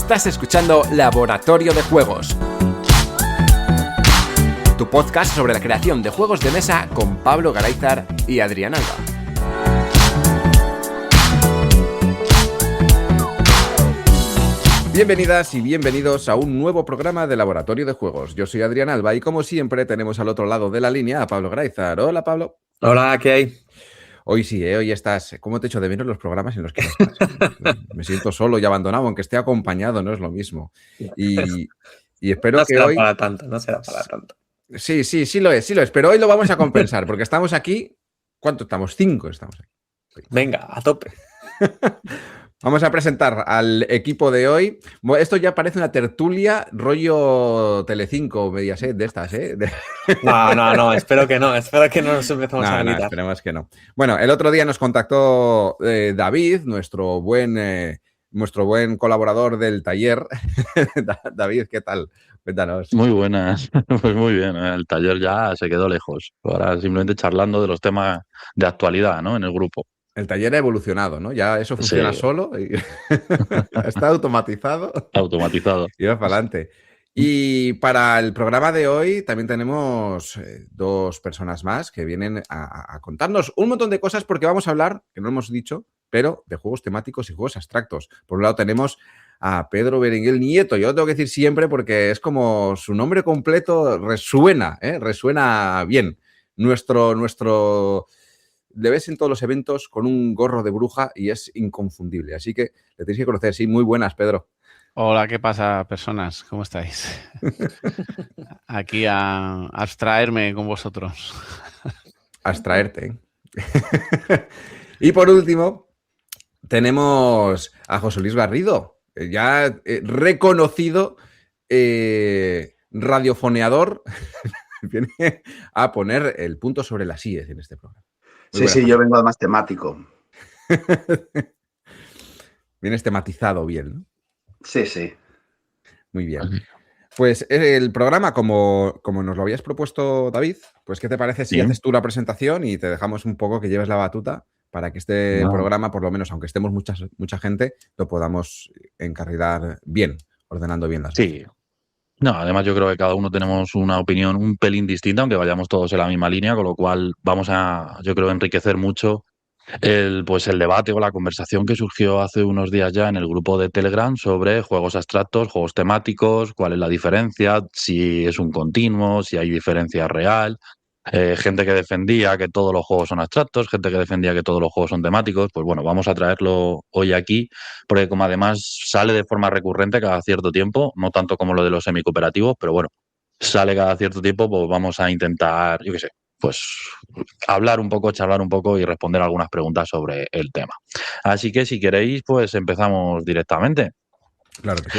Estás escuchando Laboratorio de Juegos, tu podcast sobre la creación de juegos de mesa con Pablo Garayzar y Adrián Alba. Bienvenidas y bienvenidos a un nuevo programa de Laboratorio de Juegos. Yo soy Adrián Alba y como siempre tenemos al otro lado de la línea a Pablo Garayzar. Hola, Pablo. Hola, ¿qué hay? Hoy sí, hoy estás. ¿Cómo te echo de menos los programas en los que no estás? Me siento solo y abandonado, aunque esté acompañado, no es lo mismo. Y espero que hoy... No será para tanto. Sí lo es, pero hoy lo vamos a compensar, porque estamos aquí... ¿Cuánto estamos? 5 estamos aquí. Venga, a tope. Vamos a presentar al equipo de hoy. Esto ya parece una tertulia rollo Telecinco, Mediaset, de estas, ¿eh? No, espero que no nos empezamos a gritar. No, esperemos que no. Bueno, el otro día nos contactó David, nuestro buen colaborador del taller. David, ¿qué tal? Cuéntanos. Muy buenas, pues muy bien. El taller ya se quedó lejos. Ahora simplemente charlando de los temas de actualidad, ¿no? En el grupo. El taller ha evolucionado, ¿no? Ya eso funciona solo. Y está automatizado. Automatizado. Y va para adelante. Y para el programa de hoy también tenemos dos personas más que vienen a contarnos un montón de cosas porque vamos a hablar, que no hemos dicho, pero de juegos temáticos y juegos abstractos. Por un lado tenemos a Pedro Berenguel Nieto. Yo lo tengo que decir siempre porque es como su nombre completo resuena bien. Nuestro le ves en todos los eventos con un gorro de bruja y es inconfundible. Así que le tenéis que conocer. Sí, muy buenas, Pedro. Hola, ¿qué pasa, personas? ¿Cómo estáis? Aquí a abstraerme con vosotros. Abstraerte. Y por último, tenemos a José Luis Garrido, ya reconocido radiofoneador. Viene a poner el punto sobre las IES en este programa. Sí, yo vengo además temático. Vienes tematizado bien, ¿no? Sí. Muy bien. Pues el programa, como nos lo habías propuesto, David, pues ¿qué te parece si haces tú la presentación y te dejamos un poco que lleves la batuta para que este programa, por lo menos, aunque estemos mucha gente, lo podamos encarrilar bien, ordenando bien las cosas? Sí. No, además yo creo que cada uno tenemos una opinión un pelín distinta, aunque vayamos todos en la misma línea, con lo cual vamos a, yo creo, enriquecer mucho el debate o la conversación que surgió hace unos días ya en el grupo de Telegram sobre juegos abstractos, juegos temáticos, cuál es la diferencia, si es un continuo, si hay diferencia real. Gente que defendía que todos los juegos son abstractos, gente que defendía que todos los juegos son temáticos. Pues bueno, vamos a traerlo hoy aquí, porque como además sale de forma recurrente cada cierto tiempo, no tanto como lo de los semicooperativos, pero bueno, sale cada cierto tiempo, pues vamos a intentar, yo qué sé, pues hablar un poco, charlar un poco y responder algunas preguntas sobre el tema. Así que si queréis, pues empezamos directamente. Claro que sí.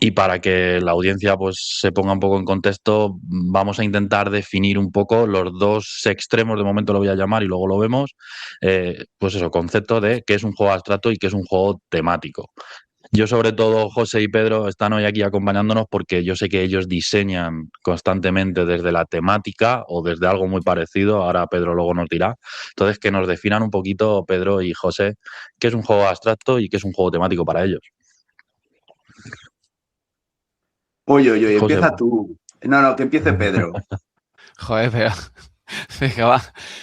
Y para que la audiencia pues se ponga un poco en contexto, vamos a intentar definir un poco los dos extremos, de momento lo voy a llamar y luego lo vemos, pues eso, concepto de qué es un juego abstracto y qué es un juego temático. Yo sobre todo, José y Pedro están hoy aquí acompañándonos porque yo sé que ellos diseñan constantemente desde la temática o desde algo muy parecido, ahora Pedro luego nos dirá. Entonces, que nos definan un poquito, Pedro y José, qué es un juego abstracto y qué es un juego temático para ellos. Oye, empieza tú. No, que empiece Pedro. Joder, pero... Venga, va.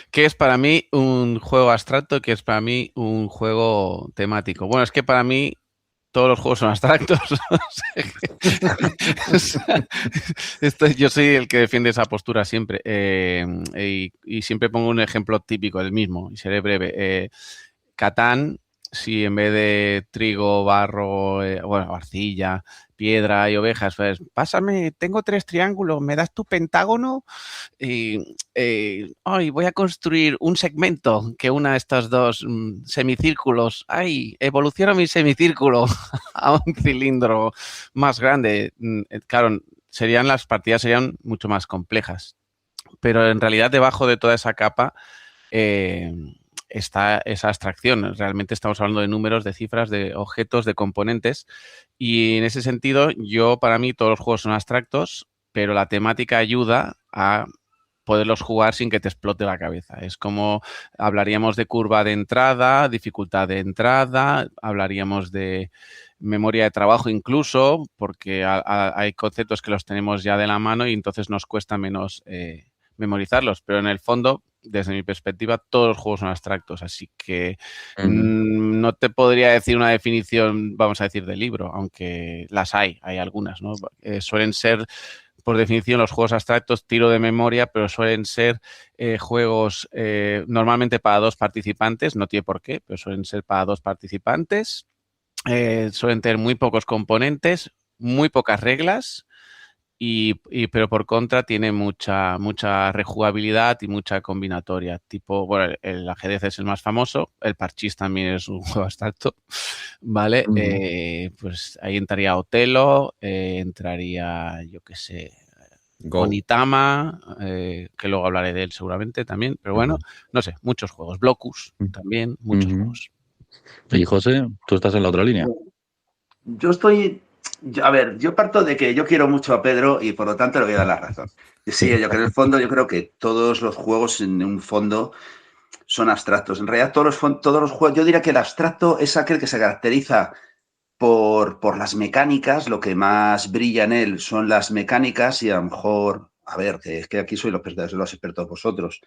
¿Qué es para mí un juego abstracto? ¿Qué es para mí un juego temático? Bueno, es que para mí todos los juegos son abstractos. Yo soy el que defiende esa postura siempre. Y siempre pongo un ejemplo típico, el mismo, y seré breve. Catán, si en vez de trigo, barro, arcilla, piedra y ovejas, pues pásame, tengo 3 triángulos, ¿me das tu pentágono? Y voy a construir un segmento que una estos dos semicírculos. ¡Ay! Evoluciono mi semicírculo a un cilindro más grande. Claro, las partidas serían mucho más complejas. Pero en realidad debajo de toda esa capa está esa abstracción. Realmente estamos hablando de números, de cifras, de objetos, de componentes. Y en ese sentido, para mí todos los juegos son abstractos, pero la temática ayuda a poderlos jugar sin que te explote la cabeza. Es como hablaríamos de curva de entrada, dificultad de entrada, hablaríamos de memoria de trabajo incluso, porque hay conceptos que los tenemos ya de la mano y entonces nos cuesta menos memorizarlos. Pero en el fondo, desde mi perspectiva, todos los juegos son abstractos, así que no te podría decir una definición, vamos a decir, de libro, aunque las hay algunas, ¿no? Suelen ser, por definición, los juegos abstractos, tiro de memoria, pero suelen ser juegos normalmente para 2 participantes, no tiene por qué, pero suelen ser para 2 participantes, suelen tener muy pocos componentes, muy pocas reglas, pero por contra tiene mucha rejugabilidad y mucha combinatoria. Tipo, bueno, el ajedrez es el más famoso, el parchís también es un juego abstracto, ¿vale? Pues ahí entraría Otelo, entraría, yo qué sé, Onitama, que luego hablaré de él seguramente también, pero bueno, no sé, muchos juegos. Blocus también, muchos juegos. Y José, tú estás en la otra línea. A ver, yo parto de que yo quiero mucho a Pedro y por lo tanto le voy a dar la razón. Sí, yo creo que en el fondo, yo creo que todos los juegos en un fondo son abstractos. En realidad todos los juegos, yo diría que el abstracto es aquel que se caracteriza por las mecánicas, lo que más brilla en él son las mecánicas y a lo mejor, a ver, que es que aquí sois los expertos vosotros,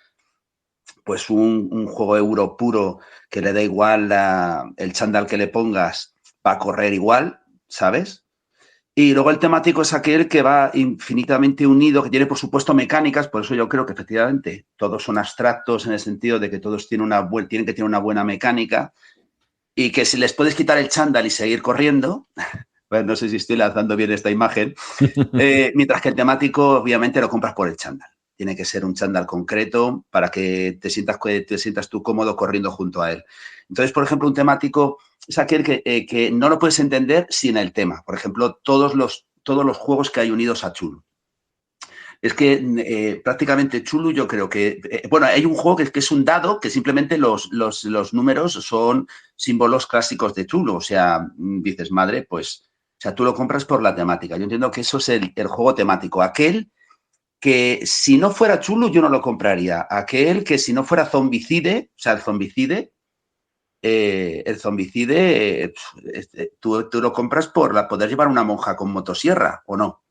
pues un juego euro puro que le da igual el chándal que le pongas, va a correr igual, ¿sabes? Y luego el temático es aquel que va infinitamente unido, que tiene, por supuesto, mecánicas, por eso yo creo que efectivamente todos son abstractos en el sentido de que todos tienen que tener una buena mecánica y que si les puedes quitar el chándal y seguir corriendo, pues no sé si estoy lanzando bien esta imagen, mientras que el temático obviamente lo compras por el chándal. Tiene que ser un chándal concreto para que te sientas tú cómodo corriendo junto a él. Entonces, por ejemplo, un temático es aquel que no lo puedes entender sin el tema. Por ejemplo, todos los juegos que hay unidos a Chulu. Es que prácticamente Chulu yo creo que... bueno, hay un juego que es un dado que simplemente los números son símbolos clásicos de Chulu. O sea, dices, madre, pues... O sea, tú lo compras por la temática. Yo entiendo que eso es el juego temático. Aquel que si no fuera Chulu yo no lo compraría. Aquel que si no fuera Zombicide, o sea, el Zombicide, tú lo compras por poder llevar una monja con motosierra, ¿o no?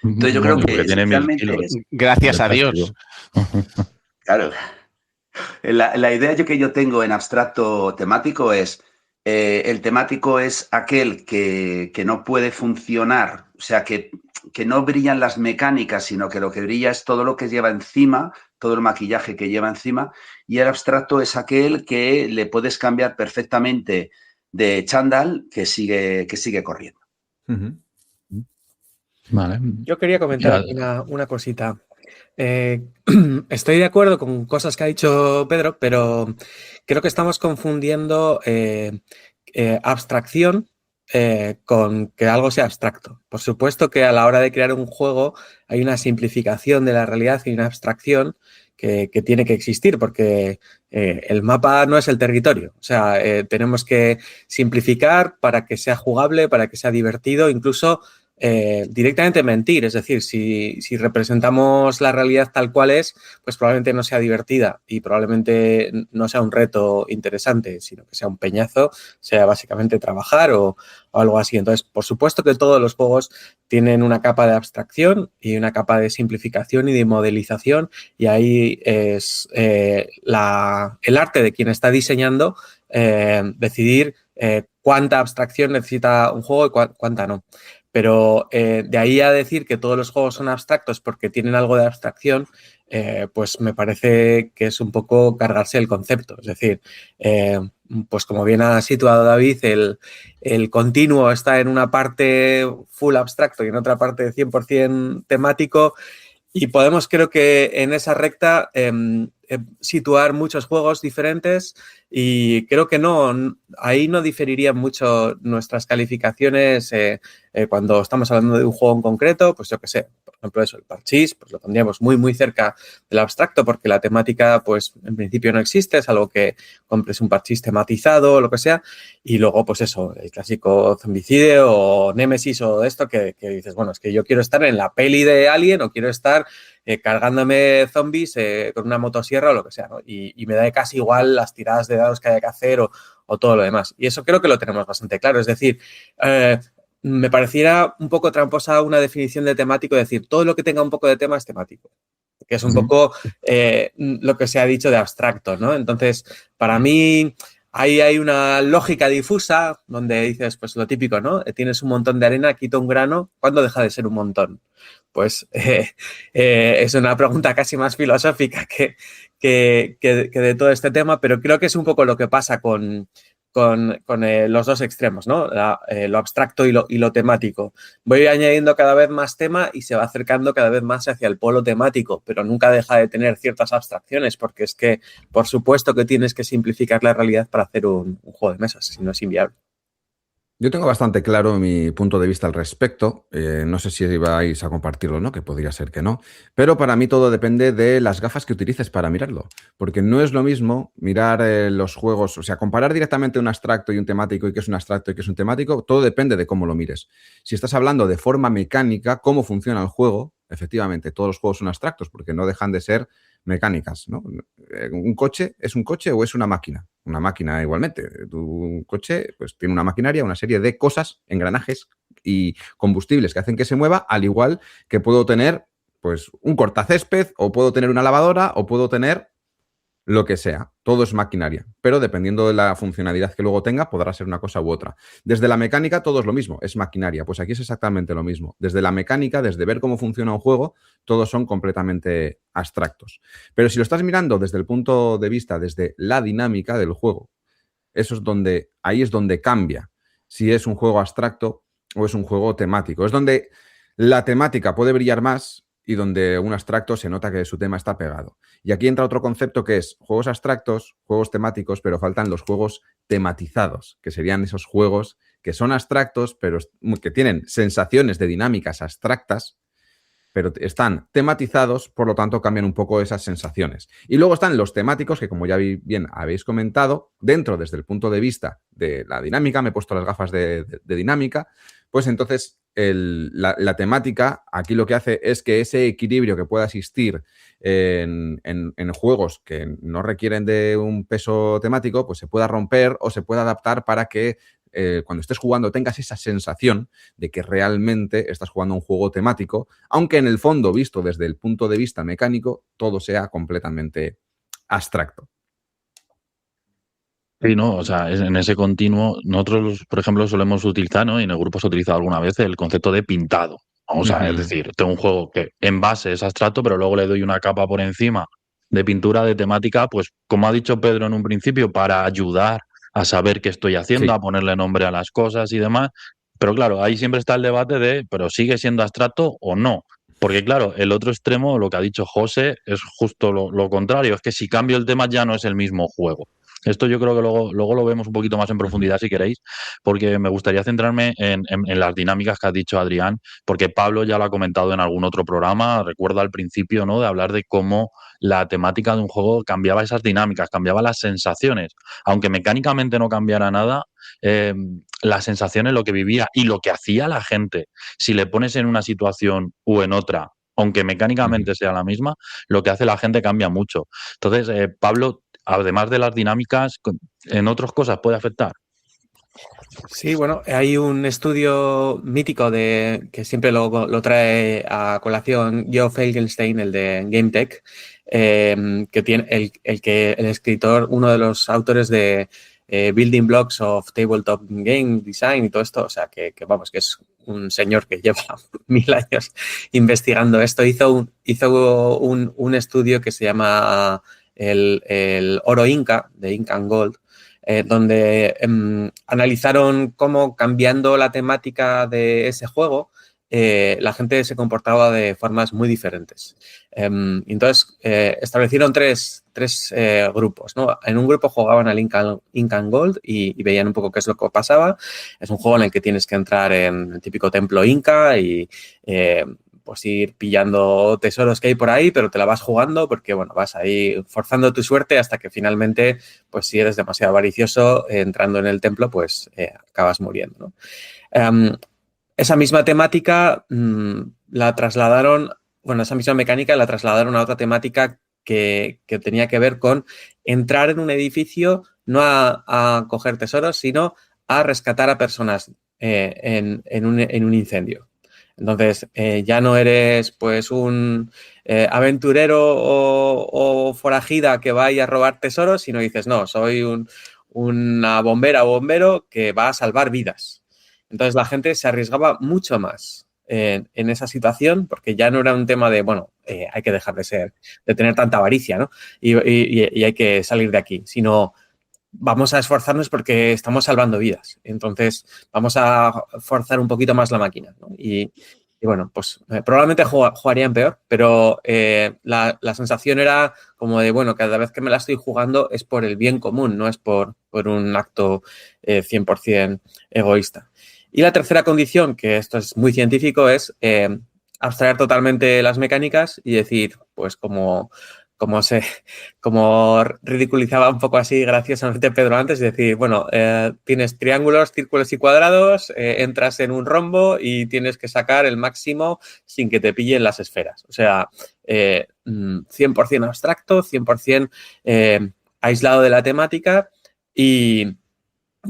Entonces yo creo que esencialmente... Gracias a Dios. Claro. La idea que yo tengo en abstracto temático es... el temático es aquel que no puede funcionar, o sea, que no brillan las mecánicas, sino que lo que brilla es todo lo que lleva encima, todo el maquillaje que lleva encima, y el abstracto es aquel que le puedes cambiar perfectamente de chándal que sigue corriendo. Vale. Yo quería comentar una cosita. Estoy de acuerdo con cosas que ha dicho Pedro, pero creo que estamos confundiendo abstracción con que algo sea abstracto. Por supuesto que a la hora de crear un juego hay una simplificación de la realidad y una abstracción que tiene que existir, porque el mapa no es el territorio. O sea, tenemos que simplificar para que sea jugable, para que sea divertido, incluso directamente mentir. Es decir, si representamos la realidad tal cual es, pues probablemente no sea divertida y probablemente no sea un reto interesante, sino que sea un peñazo, sea básicamente trabajar o algo así. Entonces, por supuesto que todos los juegos tienen una capa de abstracción y una capa de simplificación y de modelización, y ahí es el arte de quien está diseñando decidir cuánta abstracción necesita un juego y cuánta no. Pero de ahí a decir que todos los juegos son abstractos porque tienen algo de abstracción, pues me parece que es un poco cargarse el concepto. Es decir, pues como bien ha situado David, el continuo está en una parte full abstracto y en otra parte 100% temático, y podemos, creo que en esa recta, situar muchos juegos diferentes, y creo que ahí no diferirían mucho nuestras calificaciones cuando estamos hablando de un juego en concreto. Pues yo qué sé, por ejemplo eso, el parchís, pues lo pondríamos muy, muy cerca del abstracto porque la temática, pues en principio no existe, es algo que compres un parchís tematizado o lo que sea. Y luego, pues eso, el clásico Zombicide o Némesis o esto que dices, bueno, es que yo quiero estar en la peli de Alien o quiero estar cargándome zombies con una motosierra o lo que sea, ¿no? Y me da casi igual las tiradas de dados que haya que hacer o todo lo demás. Y eso creo que lo tenemos bastante claro. Es decir, me pareciera un poco tramposa una definición de temático, decir, todo lo que tenga un poco de tema es temático, que es un poco lo que se ha dicho de abstracto, ¿no? Entonces, para mí, ahí hay una lógica difusa donde dices, pues lo típico, ¿no? Tienes un montón de arena, quita un grano, ¿cuándo deja de ser un montón? Pues es una pregunta casi más filosófica que de todo este tema, pero creo que es un poco lo que pasa con los dos extremos, ¿no? Lo abstracto y lo temático. Voy añadiendo cada vez más tema y se va acercando cada vez más hacia el polo temático, pero nunca deja de tener ciertas abstracciones, porque es que, por supuesto, que tienes que simplificar la realidad para hacer un juego de mesas, si no es inviable. Yo tengo bastante claro mi punto de vista al respecto. No sé si vais a compartirlo o no, que podría ser que no. Pero para mí todo depende de las gafas que utilices para mirarlo. Porque no es lo mismo mirar los juegos, o sea, comparar directamente un abstracto y un temático y qué es un abstracto y qué es un temático, todo depende de cómo lo mires. Si estás hablando de forma mecánica, cómo funciona el juego, efectivamente, todos los juegos son abstractos porque no dejan de ser mecánicas, ¿no? ¿Un coche es un coche o es una máquina? Una máquina igualmente. Un coche pues tiene una maquinaria, una serie de cosas, engranajes y combustibles que hacen que se mueva, al igual que puedo tener pues un cortacésped o puedo tener una lavadora o puedo tener lo que sea. Todo es maquinaria, pero dependiendo de la funcionalidad que luego tenga, podrá ser una cosa u otra. Desde la mecánica todo es lo mismo, es maquinaria. Pues aquí es exactamente lo mismo. Desde la mecánica, desde ver cómo funciona un juego, todos son completamente abstractos. Pero si lo estás mirando desde el punto de vista, desde la dinámica del juego, ahí es donde cambia si es un juego abstracto o es un juego temático. Es donde la temática puede brillar más y donde un abstracto se nota que su tema está pegado. Y aquí entra otro concepto que es juegos abstractos, juegos temáticos, pero faltan los juegos tematizados, que serían esos juegos que son abstractos, pero que tienen sensaciones de dinámicas abstractas, pero están tematizados, por lo tanto cambian un poco esas sensaciones. Y luego están los temáticos, que como ya bien habéis comentado, dentro desde el punto de vista de la dinámica, me he puesto las gafas de dinámica, pues entonces la temática aquí lo que hace es que ese equilibrio que pueda existir en juegos que no requieren de un peso temático, pues se pueda romper o se pueda adaptar para que cuando estés jugando tengas esa sensación de que realmente estás jugando un juego temático, aunque en el fondo, visto desde el punto de vista mecánico, todo sea completamente abstracto. Sí, no, o sea, en ese continuo, nosotros, por ejemplo, solemos utilizar, ¿no? Y en el grupo se ha utilizado alguna vez el concepto de pintado. O sea, es decir, tengo un juego que en base es abstracto, pero luego le doy una capa por encima de pintura de temática, pues como ha dicho Pedro en un principio, para ayudar a saber qué estoy haciendo, Sí. a ponerle nombre a las cosas y demás. Pero claro, ahí siempre está el debate de, ¿pero sigue siendo abstracto o no? Porque claro, el otro extremo, lo que ha dicho José, es justo lo contrario, es que si cambio el tema ya no es el mismo juego. Esto yo creo que luego lo vemos un poquito más en profundidad si queréis, porque me gustaría centrarme en las dinámicas que ha dicho Adrián, porque Pablo ya lo ha comentado en algún otro programa, recuerdo al principio, ¿no?, de hablar de cómo la temática de un juego cambiaba esas dinámicas, cambiaba las sensaciones, aunque mecánicamente no cambiara nada, las sensaciones, lo que vivía y lo que hacía la gente, si le pones en una situación u en otra, aunque mecánicamente sea la misma, lo que hace la gente cambia mucho. Entonces, Pablo, además de las dinámicas, ¿en otras cosas puede afectar? Sí, bueno, hay un estudio mítico que siempre lo trae a colación Geoff Felgenstein, el de GameTech, que tiene el escritor, uno de los autores de Building Blocks of Tabletop Game Design y todo esto, o sea, que vamos, que es un señor que lleva 1000 años investigando esto. Hizo un estudio que se llama el Oro Inca, de Inca and Gold, donde analizaron cómo, cambiando la temática de ese juego, la gente se comportaba de formas muy diferentes. Entonces, establecieron tres grupos, ¿no? En un grupo jugaban al Inca and Gold y veían un poco qué es lo que pasaba. Es un juego en el que tienes que entrar en el típico templo inca y pues ir pillando tesoros que hay por ahí, pero te la vas jugando porque, bueno, vas ahí forzando tu suerte hasta que finalmente, pues si eres demasiado avaricioso, entrando en el templo, pues acabas muriendo, ¿no? Esa misma temática la trasladaron, bueno, esa misma mecánica la trasladaron a otra temática que tenía que ver con entrar en un edificio a coger tesoros, sino a rescatar a personas en un incendio. Entonces, ya no eres pues un aventurero o forajida que vaya a robar tesoros, sino dices, no, soy una bombera o bombero que va a salvar vidas. Entonces, la gente se arriesgaba mucho más en esa situación, porque ya no era un tema de, bueno, hay que dejar de tener tanta avaricia, ¿no? Y hay que salir de aquí, sino vamos a esforzarnos porque estamos salvando vidas. Entonces, vamos a forzar un poquito más la máquina, ¿no? Y bueno, pues probablemente jugarían peor, pero la sensación era como de, bueno, cada vez que me la estoy jugando es por el bien común, no es por un acto 100% egoísta. Y la tercera condición, que esto es muy científico, es abstraer totalmente las mecánicas y decir, pues como ridiculizaba un poco así graciosamente Pedro antes, es decir, bueno, tienes triángulos, círculos y cuadrados, entras en un rombo y tienes que sacar el máximo sin que te pillen las esferas. O sea, 100% abstracto, 100% aislado de la temática y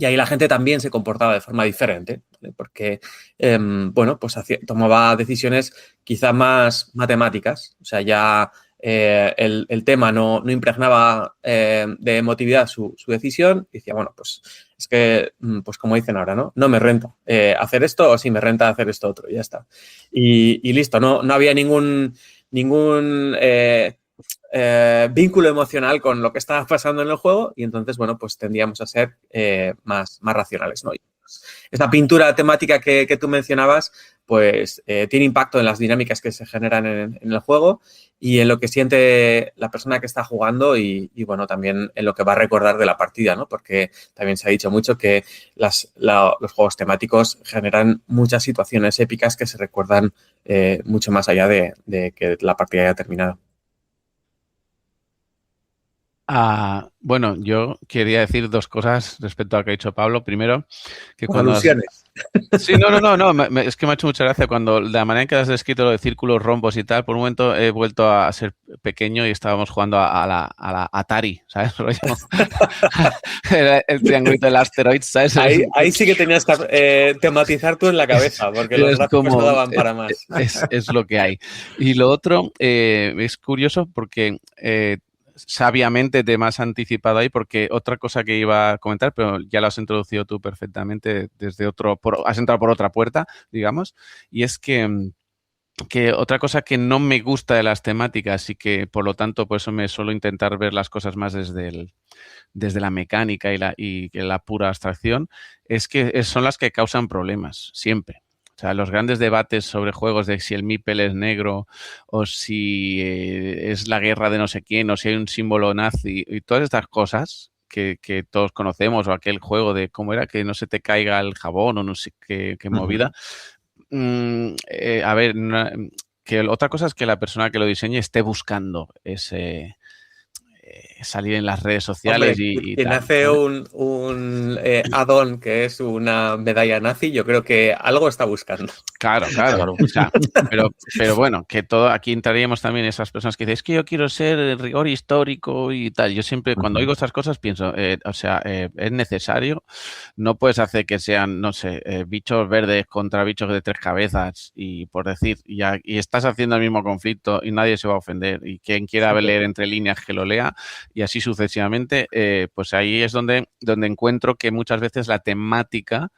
ahí la gente también se comportaba de forma diferente, ¿vale? Porque, bueno, pues tomaba decisiones quizá más matemáticas, o sea, ya el tema no impregnaba de emotividad su decisión y decía, bueno, pues es que, pues como dicen ahora, ¿no? No me renta hacer esto o sí me renta hacer esto otro, y ya está. Y listo, no había ningún vínculo emocional con lo que estaba pasando en el juego y entonces, bueno, pues tendíamos a ser más racionales, ¿no? Esta pintura temática que tú mencionabas, pues tiene impacto en las dinámicas que se generan en el juego y en lo que siente la persona que está jugando y bueno, también en lo que va a recordar de la partida, ¿no? Porque también se ha dicho mucho que los juegos temáticos generan muchas situaciones épicas que se recuerdan mucho más allá de que la partida haya terminado. Bueno, yo quería decir dos cosas respecto a lo que ha dicho Pablo. Primero, que cuando... Alusiones. Sí, no, es que me ha hecho mucha gracia cuando la manera en que has descrito lo de círculos, rombos y tal, por un momento he vuelto a ser pequeño y estábamos jugando a la Atari, ¿sabes? Era el triangulito del asteroid, ¿sabes? Ahí sí que tenías que tematizar tú en la cabeza, porque los gráficos no daban para más. Es lo que hay. Y lo otro, es curioso porque... sabiamente te me has anticipado ahí porque otra cosa que iba a comentar, pero ya lo has introducido tú perfectamente desde has entrado por otra puerta, digamos, y es que otra cosa que no me gusta de las temáticas y que por lo tanto por eso me suelo intentar ver las cosas más desde la mecánica y la pura abstracción, es que son las que causan problemas, siempre. O sea, los grandes debates sobre juegos de si el Meeple es negro o si es la guerra de no sé quién o si hay un símbolo nazi y todas estas cosas que todos conocemos o aquel juego de cómo era que no se te caiga el jabón o no sé qué movida. A ver, que otra cosa es que la persona que lo diseñe esté buscando salir en las redes sociales. Hombre, y quien tal, hace ¿sabes? un add-on que es una medalla nazi, yo creo que algo está buscando. Claro. O sea, pero bueno, que todo aquí entraríamos también esas personas que dicen, es que yo quiero ser el rigor histórico y tal. Yo siempre, cuando oigo estas cosas, pienso, es necesario. No puedes hacer que sean, no sé, bichos verdes contra bichos de 3 cabezas y por decir, y estás haciendo el mismo conflicto y nadie se va a ofender. Y quien quiera leer entre líneas que lo lea y así sucesivamente, pues ahí es donde encuentro que muchas veces la temática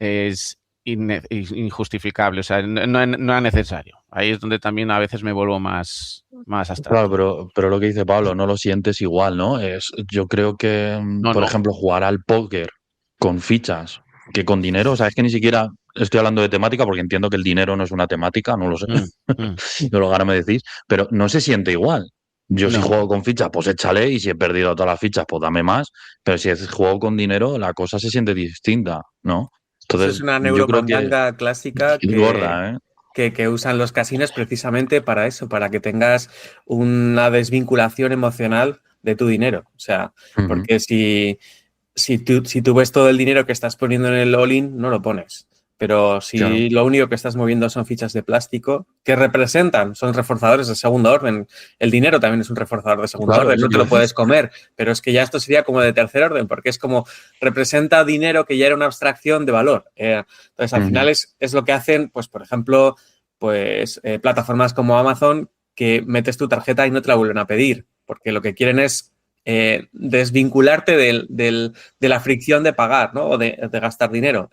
es injustificable, o sea, no es necesario. Ahí es donde también a veces me vuelvo más abstracto. Claro, pero lo que dice Pablo, no lo sientes igual, ¿no? Yo creo que, por ejemplo, jugar al póker con fichas que con dinero, o sea, es que ni siquiera estoy hablando de temática porque entiendo que el dinero no es una temática, no lo sé, no lo ahora me decís, pero no se siente igual. Yo si juego con fichas, pues échale, y si he perdido todas las fichas, pues dame más, pero si juego con dinero, la cosa se siente distinta, ¿no? Eso Entonces, es una yo creo que neuromandanga clásica es gorda, ¿eh? que usan los casinos precisamente para eso, para que tengas una desvinculación emocional de tu dinero. O sea, porque si tú ves todo el dinero que estás poniendo en el all-in, no lo pones. Pero si Claro. lo único que estás moviendo son fichas de plástico que representan, son reforzadores de segundo orden. El dinero también es un reforzador de segundo Claro, orden, eso no te te iba a lo puedes comer, pero es que ya esto sería como de tercer orden, porque es como representa dinero que ya era una abstracción de valor. Entonces, al final es lo que hacen, pues, por ejemplo, pues plataformas como Amazon, que metes tu tarjeta y no te la vuelven a pedir, porque lo que quieren es desvincularte de la fricción de pagar, ¿no? O de gastar dinero.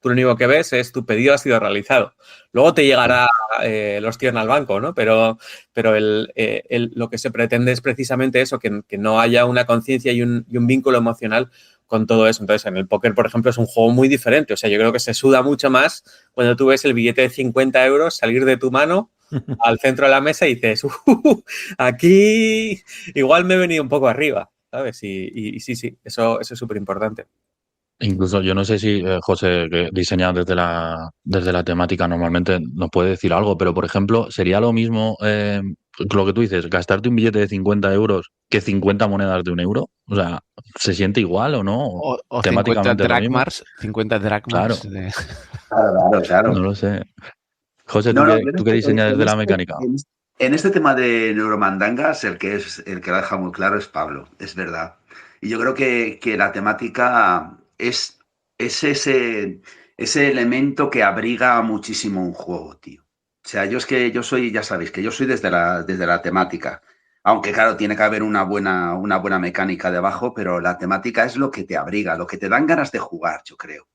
Tú lo único que ves es tu pedido ha sido realizado. Luego te llegará los tíos al banco, ¿no? Pero lo que se pretende es precisamente eso, que no haya una conciencia y un vínculo emocional con todo eso. Entonces, en el póker, por ejemplo, es un juego muy diferente. O sea, yo creo que se suda mucho más cuando tú ves el billete de 50 euros salir de tu mano al centro de la mesa y dices, aquí igual me he venido un poco arriba, ¿sabes? Y sí, eso es súper importante. Incluso yo no sé si José, que diseña desde la temática, normalmente nos puede decir algo, pero por ejemplo, ¿sería lo mismo lo que tú dices, gastarte un billete de 50 euros que 50 monedas de 1 euro? O sea, ¿se siente igual o no? O 50 ¿Temáticamente es lo mismo? dracmas, 50 dracmas. Claro, Claro. no lo sé. José, No, no, tú qué diseñas desde la mecánica? en este tema de neuromandangas, el que lo deja muy claro es Pablo, es verdad. Y yo creo que la temática es ese elemento que abriga muchísimo un juego, tío. O sea, yo soy, ya sabéis, que yo soy desde la temática. Aunque, claro, tiene que haber una buena mecánica debajo, pero la temática es lo que te abriga, lo que te dan ganas de jugar, yo creo.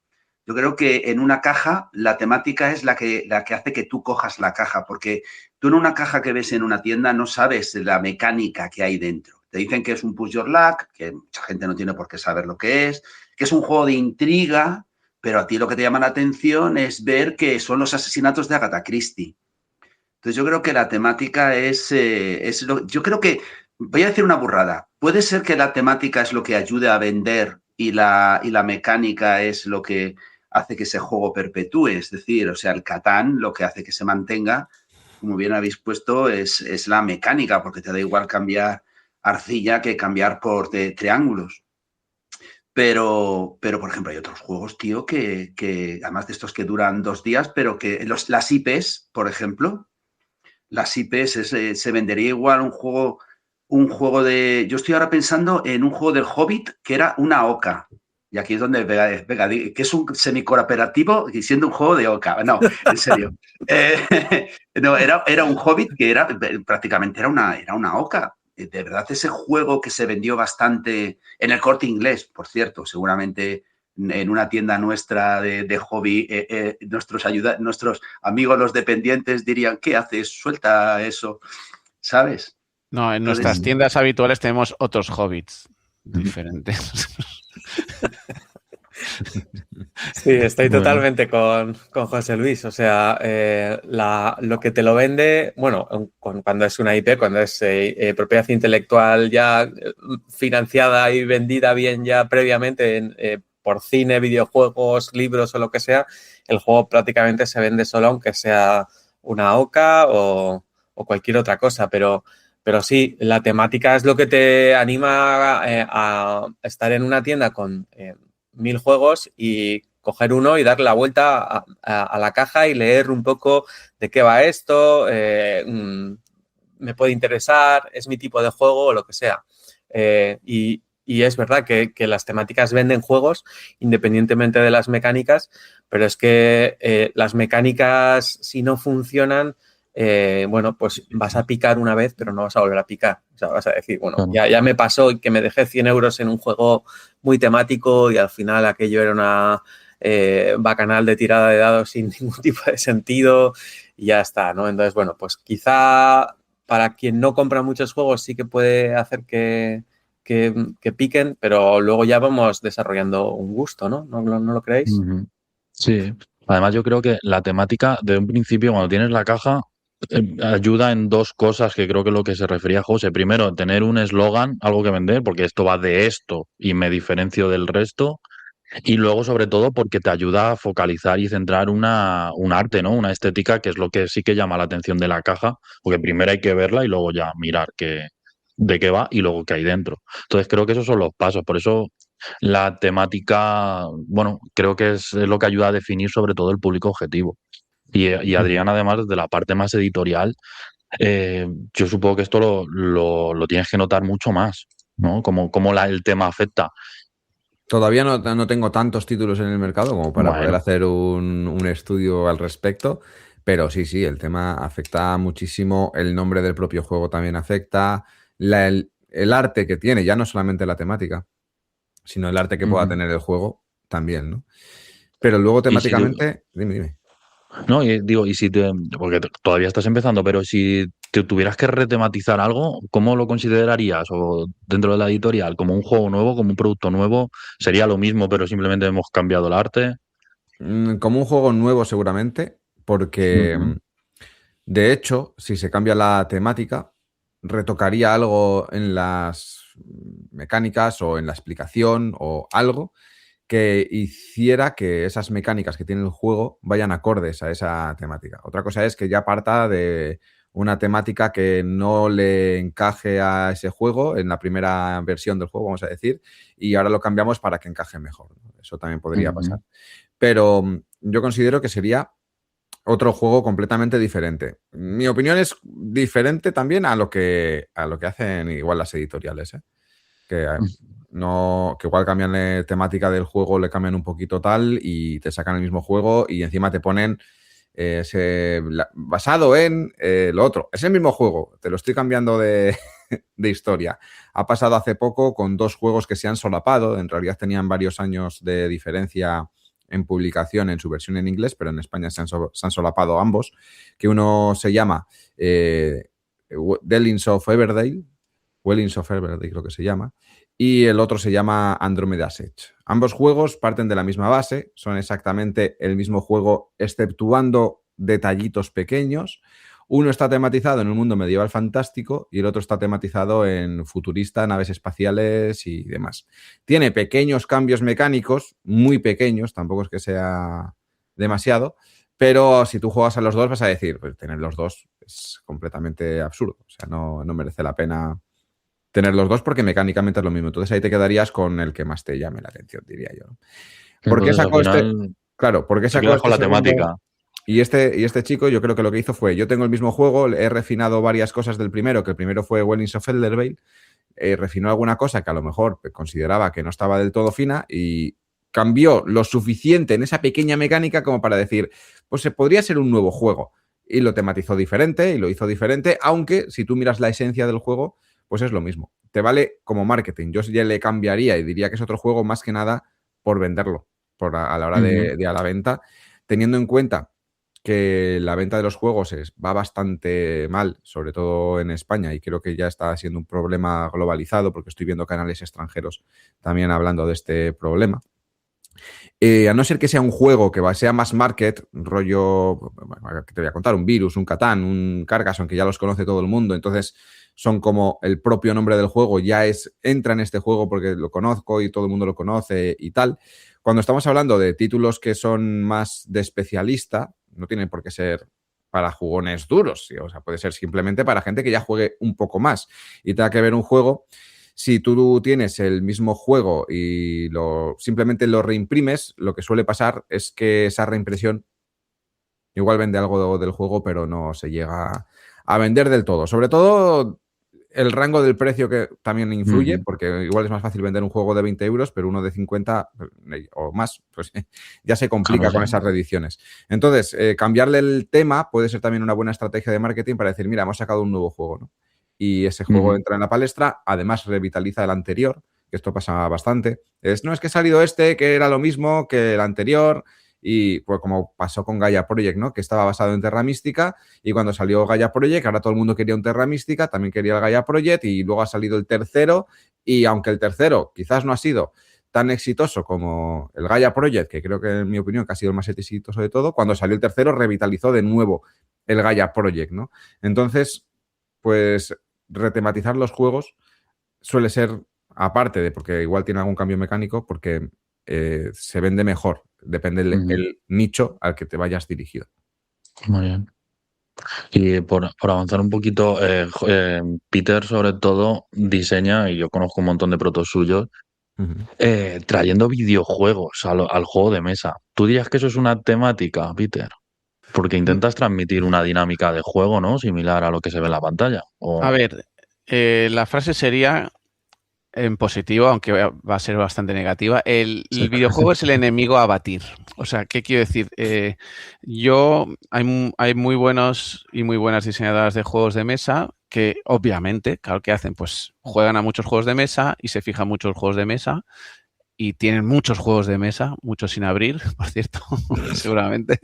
Yo creo que en una caja la temática es la que hace que tú cojas la caja, porque tú en una caja que ves en una tienda no sabes la mecánica que hay dentro. Te dicen que es un push your luck, que mucha gente no tiene por qué saber lo que es un juego de intriga, pero a ti lo que te llama la atención es ver que son los asesinatos de Agatha Christie. Entonces yo creo que la temática yo creo que, voy a decir una burrada, puede ser que la temática es lo que ayude a vender y la mecánica es lo que hace que ese juego perpetúe, es decir, o sea, el Catán lo que hace que se mantenga, como bien habéis puesto, es la mecánica, porque te da igual cambiar arcilla que cambiar por triángulos. Pero, por ejemplo, hay otros juegos, tío, que además de estos que duran 2 días, pero que las IPs, por ejemplo, las IPs se vendería igual un juego de... Yo estoy ahora pensando en un juego del Hobbit que era una oca. Y aquí es donde que es un semicooperativo y siendo un juego de oca. No, en serio. No, era un Hobbit que prácticamente era una oca. De verdad, ese juego que se vendió bastante en el Corte Inglés, por cierto, seguramente en una tienda nuestra de hobby, nuestros amigos los dependientes dirían, ¿qué haces? Suelta eso, ¿sabes? No, en Entonces, nuestras tiendas habituales tenemos otros hobbits diferentes. Sí, estoy Bueno. totalmente con José Luis. O sea, lo que te lo vende, bueno, cuando es una IP, cuando es propiedad intelectual ya financiada y vendida bien ya previamente por cine, videojuegos, libros o lo que sea, el juego prácticamente se vende solo, aunque sea una OCA o cualquier otra cosa. Pero sí, la temática es lo que te anima a estar en una tienda con 1000 juegos y coger uno y darle la vuelta a la caja y leer un poco de qué va esto, me puede interesar, es mi tipo de juego o lo que sea. Y es verdad que las temáticas venden juegos independientemente de las mecánicas, pero es que las mecánicas, si no funcionan, bueno, pues vas a picar una vez, pero no vas a volver a picar. O sea, vas a decir, bueno, ya me pasó que me dejé 100 euros en un juego muy temático y al final aquello era una bacanal de tirada de dados sin ningún tipo de sentido y ya está, ¿no? Entonces, bueno, pues quizá para quien no compra muchos juegos sí que puede hacer que piquen, pero luego ya vamos desarrollando un gusto, ¿no? ¿No lo creéis? Sí. Además, yo creo que la temática, de un principio, cuando tienes la caja, ayuda en dos cosas que creo que es lo que se refería José. Primero, tener un eslogan, algo que vender, porque esto va de esto y me diferencio del resto. Y luego, sobre todo, porque te ayuda a focalizar y centrar un arte, ¿no? Una estética, que es lo que sí que llama la atención de la caja, porque primero hay que verla y luego ya mirar de qué va y luego qué hay dentro. Entonces, creo que esos son los pasos. Por eso la temática, bueno, creo que es lo que ayuda a definir sobre todo el público objetivo. Y Adrián, además, desde la parte más editorial, yo supongo que esto lo tienes que notar mucho más, ¿no? Como el tema afecta. Todavía no tengo tantos títulos en el mercado como para poder Bueno, hacer un estudio al respecto, pero sí, el tema afecta muchísimo, el nombre del propio juego también afecta, el arte que tiene, ya no solamente la temática, sino el arte que pueda ujú. tener el juego también, ¿no? Pero luego Y si tú, temáticamente, dime. no, y digo, porque todavía estás empezando, pero si te tuvieras que retematizar algo, ¿cómo lo considerarías? O dentro de la editorial, como un juego nuevo, como un producto nuevo, sería lo mismo, pero simplemente hemos cambiado el arte. Como un juego nuevo seguramente, porque Ujú. de hecho, si se cambia la temática, retocaría algo en las mecánicas o en la explicación o algo que hiciera que esas mecánicas que tiene el juego vayan acordes a esa temática. Otra cosa es que ya parta de una temática que no le encaje a ese juego en la primera versión del juego, vamos a decir, y ahora lo cambiamos para que encaje mejor, ¿no? Eso también podría pasar. Ujú. Pero yo considero que sería otro juego completamente diferente. Mi opinión es diferente también a lo que hacen igual las editoriales, ¿eh? Que no, que igual cambian la temática del juego, le cambian un poquito tal y te sacan el mismo juego y encima te ponen basado en lo otro. Es el mismo juego, te lo estoy cambiando de historia. Ha pasado hace poco con dos juegos que se han solapado, en realidad tenían varios años de diferencia en publicación en su versión en inglés, pero en España se han solapado ambos, que uno se llama Dellings of Everdale, Wellings of Everdale creo que se llama, y el otro se llama Andromeda's Edge. Ambos juegos parten de la misma base, son exactamente el mismo juego, exceptuando detallitos pequeños. Uno está tematizado en un mundo medieval fantástico y el otro está tematizado en futurista, naves espaciales y demás. Tiene pequeños cambios mecánicos, muy pequeños, tampoco es que sea demasiado, pero si tú juegas a los dos vas a decir, pues tener los dos es completamente absurdo, o sea, no merece la pena tener los dos porque mecánicamente es lo mismo. Entonces ahí te quedarías con el que más te llame la atención, diría yo, ¿no? ¿Por qué Entonces, al sacó este? final, Claro, ¿por qué te sacó quedas con este la segundo? temática. Y este chico, yo creo que lo que hizo fue, yo tengo el mismo juego, he refinado varias cosas del primero, que el primero fue Wellings of Eldervale, refinó alguna cosa que a lo mejor consideraba que no estaba del todo fina y cambió lo suficiente en esa pequeña mecánica como para decir, pues se podría ser un nuevo juego. Y lo tematizó diferente y lo hizo diferente, aunque si tú miras la esencia del juego, pues es lo mismo. Te vale como marketing. Yo ya le cambiaría y diría que es otro juego más que nada por venderlo, a la hora Ujú. de a la venta, teniendo en cuenta que la venta de los juegos va bastante mal, sobre todo en España, y creo que ya está siendo un problema globalizado, porque estoy viendo canales extranjeros también hablando de este problema. A no ser que sea un juego que sea más market, rollo, que te voy a contar, un Virus, un Catán, un Carcassonne, que ya los conoce todo el mundo, entonces son como el propio nombre del juego, entra en este juego porque lo conozco y todo el mundo lo conoce y tal. Cuando estamos hablando de títulos que son más de especialista, no tienen por qué ser para jugones duros, ¿sí? O sea, puede ser simplemente para gente que ya juegue un poco más y tenga que ver un juego. Si tú tienes el mismo juego y simplemente lo reimprimes, lo que suele pasar es que esa reimpresión igual vende algo del juego, pero no se llega a vender del todo. Sobre todo el rango del precio que también influye, Ujú. porque igual es más fácil vender un juego de 20 euros, pero uno de 50 o más, pues ya se Claro, complica sí. con esas reediciones. Entonces, cambiarle el tema puede ser también una buena estrategia de marketing para decir, mira, hemos sacado un nuevo juego, ¿no? Y ese juego Ujú. entra en la palestra, además revitaliza el anterior, que esto pasa bastante. No es que ha salido este, que era lo mismo que el anterior, y pues como pasó con Gaia Project, ¿no? Que estaba basado en Terra Mística, y cuando salió Gaia Project, ahora todo el mundo quería un Terra Mística, también quería el Gaia Project, y luego ha salido el tercero, y aunque el tercero quizás no ha sido tan exitoso como el Gaia Project, que creo que en mi opinión que ha sido el más exitoso de todo, cuando salió el tercero revitalizó de nuevo el Gaia Project, ¿no? Entonces, pues retematizar los juegos suele ser, aparte de porque igual tiene algún cambio mecánico, porque se vende mejor, depende Ujú. el nicho al que te vayas dirigido. Muy bien. Y por avanzar un poquito, Peter sobre todo diseña, y yo conozco un montón de protos suyos, Trayendo videojuegos al juego de mesa. ¿Tú dirías que eso es una temática, Peter? Porque intentas transmitir una dinámica de juego, ¿no? Similar a lo que se ve en la pantalla. A ver, la frase sería en positivo, aunque va a ser bastante negativa. El videojuego es el enemigo a batir. O sea, ¿qué quiero decir? Hay muy buenos y muy buenas diseñadoras de juegos de mesa que, obviamente, claro, ¿qué hacen? Pues juegan a muchos juegos de mesa y se fijan muchos juegos de mesa y tienen muchos juegos de mesa, muchos sin abrir, por cierto, seguramente.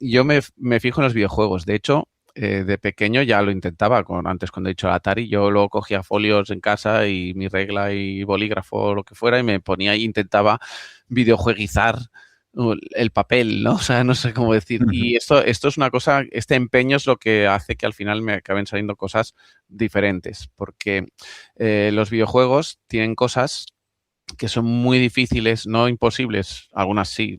Yo me fijo en los videojuegos. De hecho, de pequeño ya lo intentaba, antes cuando he dicho el Atari, yo luego cogía folios en casa y mi regla y bolígrafo o lo que fuera y me ponía y intentaba videojueguizar el papel, ¿no? O sea, no sé cómo decir. Y esto es una cosa, este empeño es lo que hace que al final me acaben saliendo cosas diferentes, porque los videojuegos tienen cosas que son muy difíciles, no imposibles, algunas sí,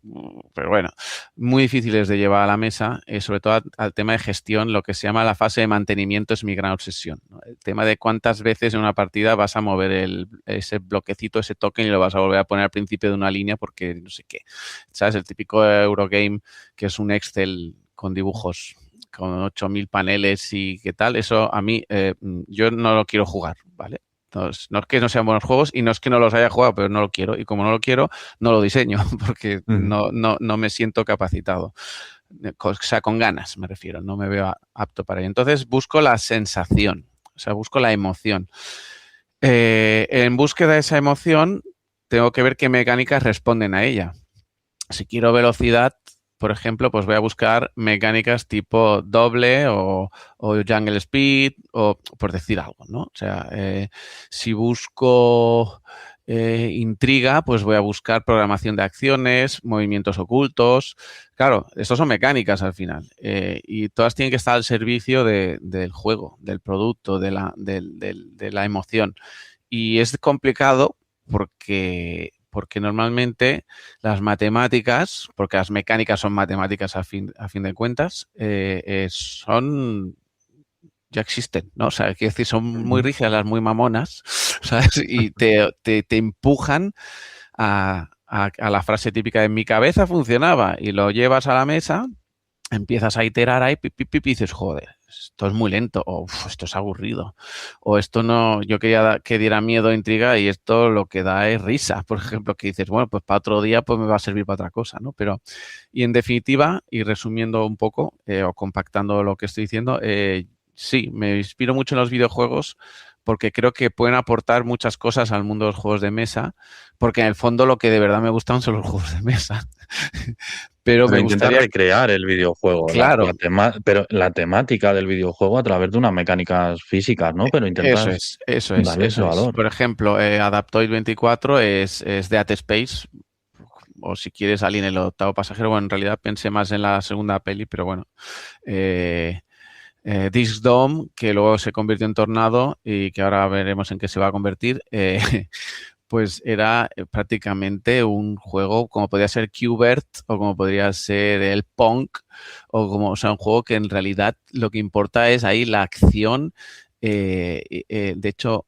pero bueno, muy difíciles de llevar a la mesa, sobre todo al tema de gestión, lo que se llama la fase de mantenimiento es mi gran obsesión, ¿no? El tema de cuántas veces en una partida vas a mover ese bloquecito, ese token y lo vas a volver a poner al principio de una línea porque no sé qué, ¿sabes? El típico Eurogame que es un Excel con dibujos con 8.000 paneles y qué tal, eso a mí, yo no lo quiero jugar, ¿vale? Entonces, no es que no sean buenos juegos y no es que no los haya jugado, pero no lo quiero. Y como no lo quiero, no lo diseño porque no me siento capacitado. O sea, con ganas me refiero, no me veo apto para ello. Entonces busco la sensación, o sea, busco la emoción. En búsqueda de esa emoción, tengo que ver qué mecánicas responden a ella. Si quiero velocidad, por ejemplo, pues voy a buscar mecánicas tipo doble o jungle speed o por decir algo, ¿no? O sea, si busco intriga, pues voy a buscar programación de acciones, movimientos ocultos. Claro, estos son mecánicas al final y todas tienen que estar al servicio del juego, del producto, de la emoción. Y es complicado porque normalmente las matemáticas, porque las mecánicas son matemáticas a fin de cuentas, ya existen, ¿no? O sea, quiero decir, son muy rígidas, las muy mamonas, ¿sabes? Y te empujan a la frase típica de mi cabeza funcionaba y lo llevas a la mesa, empiezas a iterar ahí, y dices, joder, esto es muy lento, o esto es aburrido, o esto no, yo quería que diera miedo o intriga y esto lo que da es risa, por ejemplo, que dices, bueno, pues para otro día pues me va a servir para otra cosa, ¿no? Pero, y en definitiva, y resumiendo un poco, o compactando lo que estoy diciendo, sí, me inspiro mucho en los videojuegos porque creo que pueden aportar muchas cosas al mundo de los juegos de mesa, porque en el fondo lo que de verdad me gustan son los juegos de mesa. Pero me gustaría recrear el videojuego, claro, pero la temática del videojuego a través de unas mecánicas físicas, ¿no? Pero intentas eso es. darle ese valor. Por ejemplo, Adaptoid 24 es de At Space, o si quieres Alien el octavo pasajero, bueno, en realidad pensé más en la segunda peli, pero bueno. Disc Dome, que luego se convirtió en Tornado y que ahora veremos en qué se va a convertir, pues era prácticamente un juego como podría ser Qbert o como podría ser el Punk o sea, un juego que en realidad lo que importa es ahí la acción. De hecho,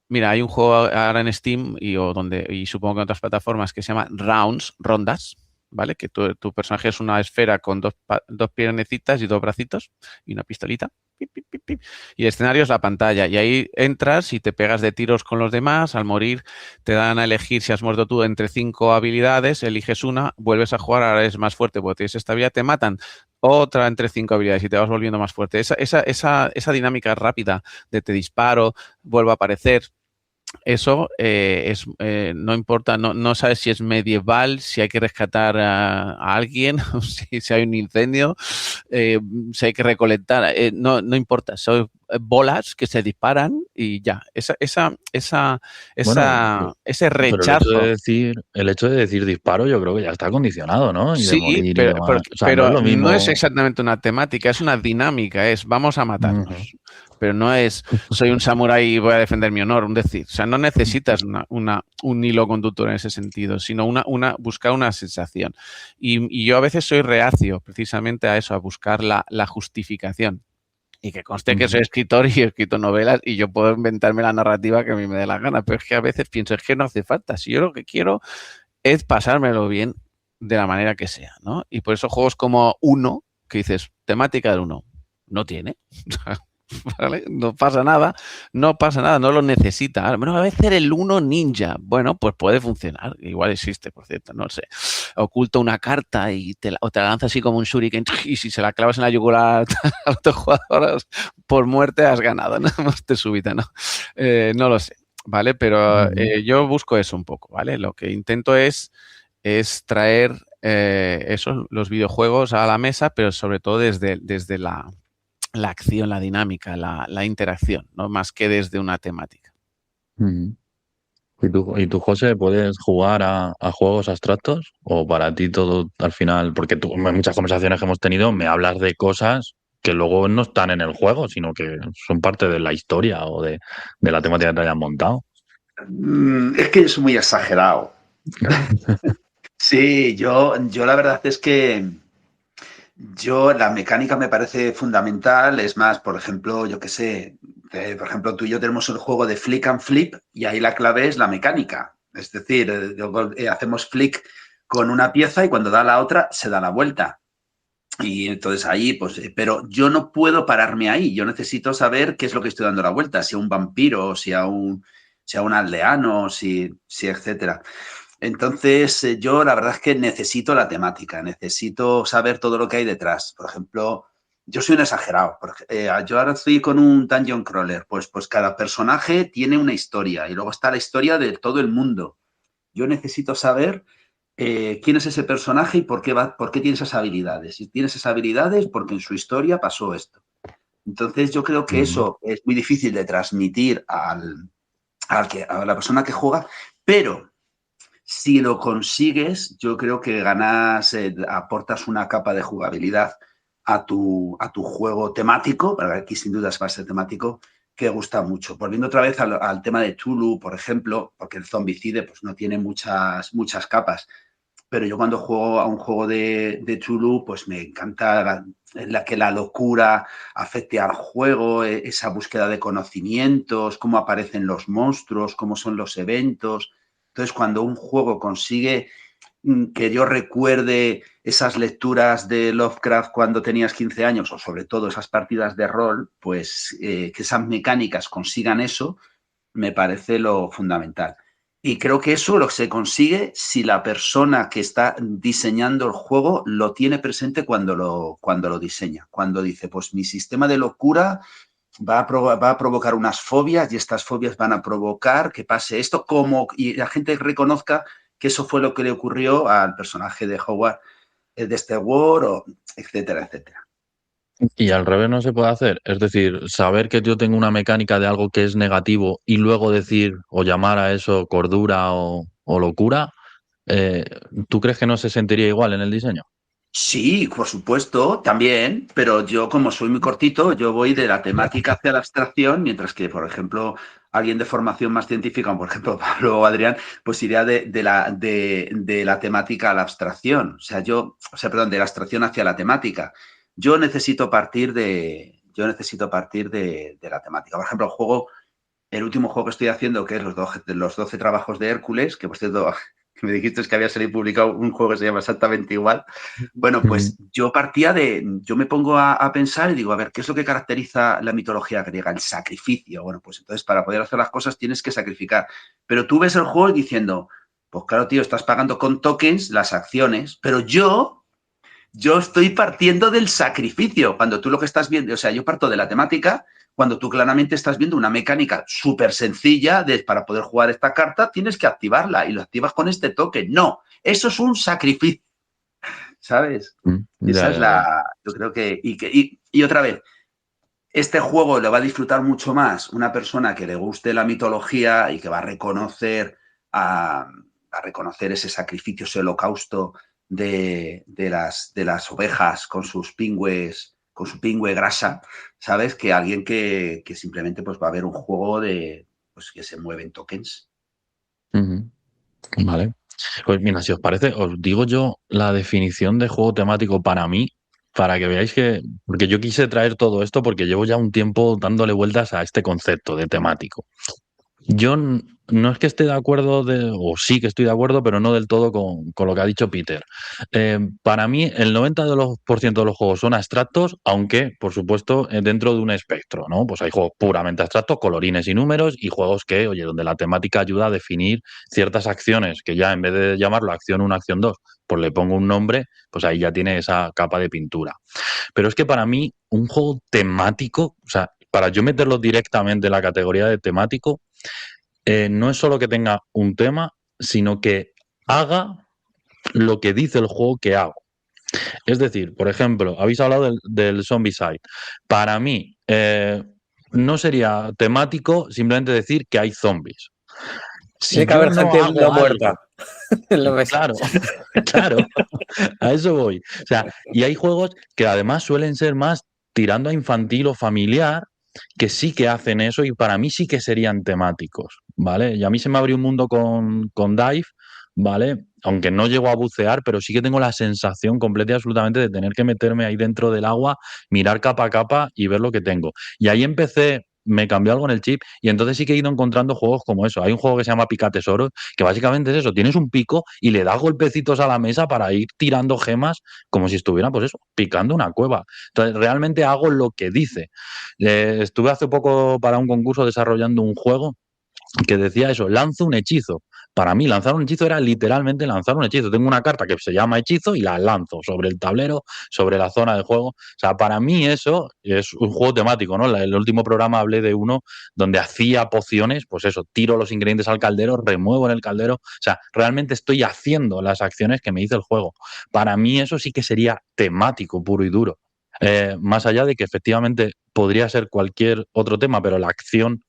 mira, hay un juego ahora en Steam y supongo que en otras plataformas que se llama Rounds, rondas, ¿vale? Que tu personaje es una esfera con dos piernecitas y dos bracitos y una pistolita. Pip, pip, pip, pip. Y el escenario es la pantalla. Y ahí entras y te pegas de tiros con los demás. Al morir te dan a elegir si has muerto tú entre 5 habilidades, eliges una, vuelves a jugar, ahora eres más fuerte porque tienes esta habilidad, te matan otra entre 5 habilidades y te vas volviendo más fuerte. Esa dinámica rápida de te disparo, vuelvo a aparecer. Eso no importa, no sabes si es medieval, si hay que rescatar a alguien, si hay un incendio, si hay que recolectar, no importa, son bolas que se disparan y ya. Ese rechazo. Pero el hecho de decir disparo, yo creo que ya está condicionado, ¿no? Y sí, de morir pero, o sea, pero no es lo mismo. no es exactamente una temática, es una dinámica, es vamos a matarnos. Pero no es soy un samurái y voy a defender mi honor, un decir. O sea, no necesitas un hilo conductor en ese sentido, sino buscar una sensación. Y yo a veces soy reacio precisamente a eso, a buscar la justificación. Y que conste que soy escritor y he escrito novelas y yo puedo inventarme la narrativa que a mí me dé la gana, pero es que a veces pienso, es que no hace falta. Si yo lo que quiero es pasármelo bien de la manera que sea, ¿no? Y por eso juegos como Uno, que dices, temática del Uno, no tiene. ¿Vale? No pasa nada, no lo necesita. Bueno, a veces el Uno ninja, bueno, pues puede funcionar, igual existe, por cierto, no sé. Oculta una carta y o te la lanza así como un shuriken y si se la clavas en la yugular al otro jugador por muerte has ganado, ¿no? Muerte súbita, ¿no? No lo sé, ¿vale? Pero yo busco eso un poco, ¿vale? Lo que intento es traer los videojuegos a la mesa, pero sobre todo desde la acción, la dinámica, la interacción, ¿no? Más que desde una temática. ¿Y tú, José, puedes jugar a juegos abstractos? ¿O para ti todo al final? Porque tú, en muchas conversaciones que hemos tenido me hablas de cosas que luego no están en el juego, sino que son parte de la historia o de la temática que te hayan montado. Es que yo soy muy exagerado. Sí, yo la verdad es que la mecánica me parece fundamental. Es más, por ejemplo, yo qué sé, por ejemplo, tú y yo tenemos el juego de flick and flip y ahí la clave es la mecánica. Es decir, hacemos flick con una pieza y cuando da la otra se da la vuelta. Y entonces ahí, pues, pero yo no puedo pararme ahí. Yo necesito saber qué es lo que estoy dando la vuelta, si a un vampiro, si a un aldeano, si etcétera. Entonces, yo la verdad es que necesito la temática, necesito saber todo lo que hay detrás. Por ejemplo, yo soy un exagerado. Yo ahora estoy con un dungeon crawler, pues cada personaje tiene una historia y luego está la historia de todo el mundo. Yo necesito saber quién es ese personaje y por qué tiene esas habilidades. Si tiene esas habilidades, porque en su historia pasó esto. Entonces, yo creo que eso es muy difícil de transmitir a la persona que juega, pero si lo consigues, yo creo que aportas una capa de jugabilidad a tu juego temático, para aquí sin dudas va a ser temático, que gusta mucho. Volviendo otra vez al tema de Tulu, por ejemplo, porque el Zombicide pues, no tiene muchas capas, pero yo cuando juego a un juego de Tulu, pues me encanta que la locura afecte al juego, esa búsqueda de conocimientos, cómo aparecen los monstruos, cómo son los eventos. Entonces, cuando un juego consigue que yo recuerde esas lecturas de Lovecraft cuando tenías 15 años, o sobre todo esas partidas de rol, pues que esas mecánicas consigan eso, me parece lo fundamental. Y creo que eso lo se consigue si la persona que está diseñando el juego lo tiene presente cuando lo diseña. Cuando dice, pues mi sistema de locura va a provocar unas fobias y estas fobias van a provocar que pase esto, y la gente reconozca que eso fue lo que le ocurrió al personaje de Howard, de Star Wars, etcétera, etcétera. Y al revés no se puede hacer. Es decir, saber que yo tengo una mecánica de algo que es negativo y luego decir o llamar a eso cordura o locura, ¿tú crees que no se sentiría igual en el diseño? Sí, por supuesto, también, pero yo como soy muy cortito, yo voy de la temática hacia la abstracción, mientras que, por ejemplo, alguien de formación más científica, como por ejemplo Pablo o Adrián, pues iría de la temática a la abstracción. Perdón, de la abstracción hacia la temática. Yo necesito partir de la temática. Por ejemplo, el último juego que estoy haciendo, que es los 12 trabajos de Hércules, que por cierto, me dijiste que había salido publicado un juego que se llama exactamente igual. Bueno, pues yo me pongo a pensar y digo, a ver, ¿qué es lo que caracteriza la mitología griega? El sacrificio. Bueno, pues entonces para poder hacer las cosas tienes que sacrificar. Pero tú ves el juego diciendo, pues claro, tío, estás pagando con tokens las acciones, pero yo estoy partiendo del sacrificio. Cuando tú lo que estás viendo, o sea, yo parto de la temática, cuando tú claramente estás viendo una mecánica súper sencilla para poder jugar esta carta, tienes que activarla y lo activas con este token. No, eso es un sacrificio, ¿sabes? Esa es yo creo que, y otra vez, este juego lo va a disfrutar mucho más una persona que le guste la mitología y que va a reconocer ese sacrificio, ese holocausto de las ovejas con sus pingües, con su pingüe grasa, ¿sabes? Que alguien que simplemente pues va a ver un juego pues que se mueve en tokens. Vale. Pues mira, si os parece, os digo yo la definición de juego temático para mí, para que veáis que, porque yo quise traer todo esto porque llevo ya un tiempo dándole vueltas a este concepto de temático. Yo no es que esté de acuerdo, o sí que estoy de acuerdo, pero no del todo con lo que ha dicho Peter. Para mí, el 90% de los juegos son abstractos, aunque, por supuesto, dentro de un espectro, ¿no? Pues hay juegos puramente abstractos, colorines y números, y juegos que, oye, donde la temática ayuda a definir ciertas acciones, que ya en vez de llamarlo acción 1, acción 2, pues le pongo un nombre, pues ahí ya tiene esa capa de pintura. Pero es que para mí, un juego temático, o sea, para yo meterlo directamente en la categoría de temático, no es solo que tenga un tema, sino que haga lo que dice el juego que hago. Es decir, por ejemplo, habéis hablado del Zombicide. Para mí, no sería temático simplemente decir que hay zombies. Si Tiene que yo haber no gente hago no muerta. En la mesa. Claro, claro, a eso voy. O sea, y hay juegos que además suelen ser más tirando a infantil o familiar, que sí que hacen eso y para mí sí que serían temáticos, ¿vale? Y a mí se me abrió un mundo con Dive, ¿vale? Aunque no llego a bucear, pero sí que tengo la sensación completa y absolutamente de tener que meterme ahí dentro del agua, mirar capa a capa y ver lo que tengo. Y ahí empecé, me cambió algo en el chip y entonces sí que he ido encontrando juegos como eso. Hay un juego que se llama Pica Tesoros, que básicamente es eso, tienes un pico y le das golpecitos a la mesa para ir tirando gemas como si estuviera, pues eso, picando una cueva. Entonces, realmente hago lo que dice. Estuve hace poco para un concurso desarrollando un juego que decía eso, lanzo un hechizo. Para mí, lanzar un hechizo era literalmente lanzar un hechizo. Tengo una carta que se llama hechizo y la lanzo sobre el tablero, sobre la zona de juego. O sea, para mí eso es un juego temático, ¿no? El último programa hablé de uno donde hacía pociones, pues eso, tiro los ingredientes al caldero, remuevo en el caldero. O sea, realmente estoy haciendo las acciones que me dice el juego. Para mí eso sí que sería temático, puro y duro. Más allá de que efectivamente podría ser cualquier otro tema, pero la acción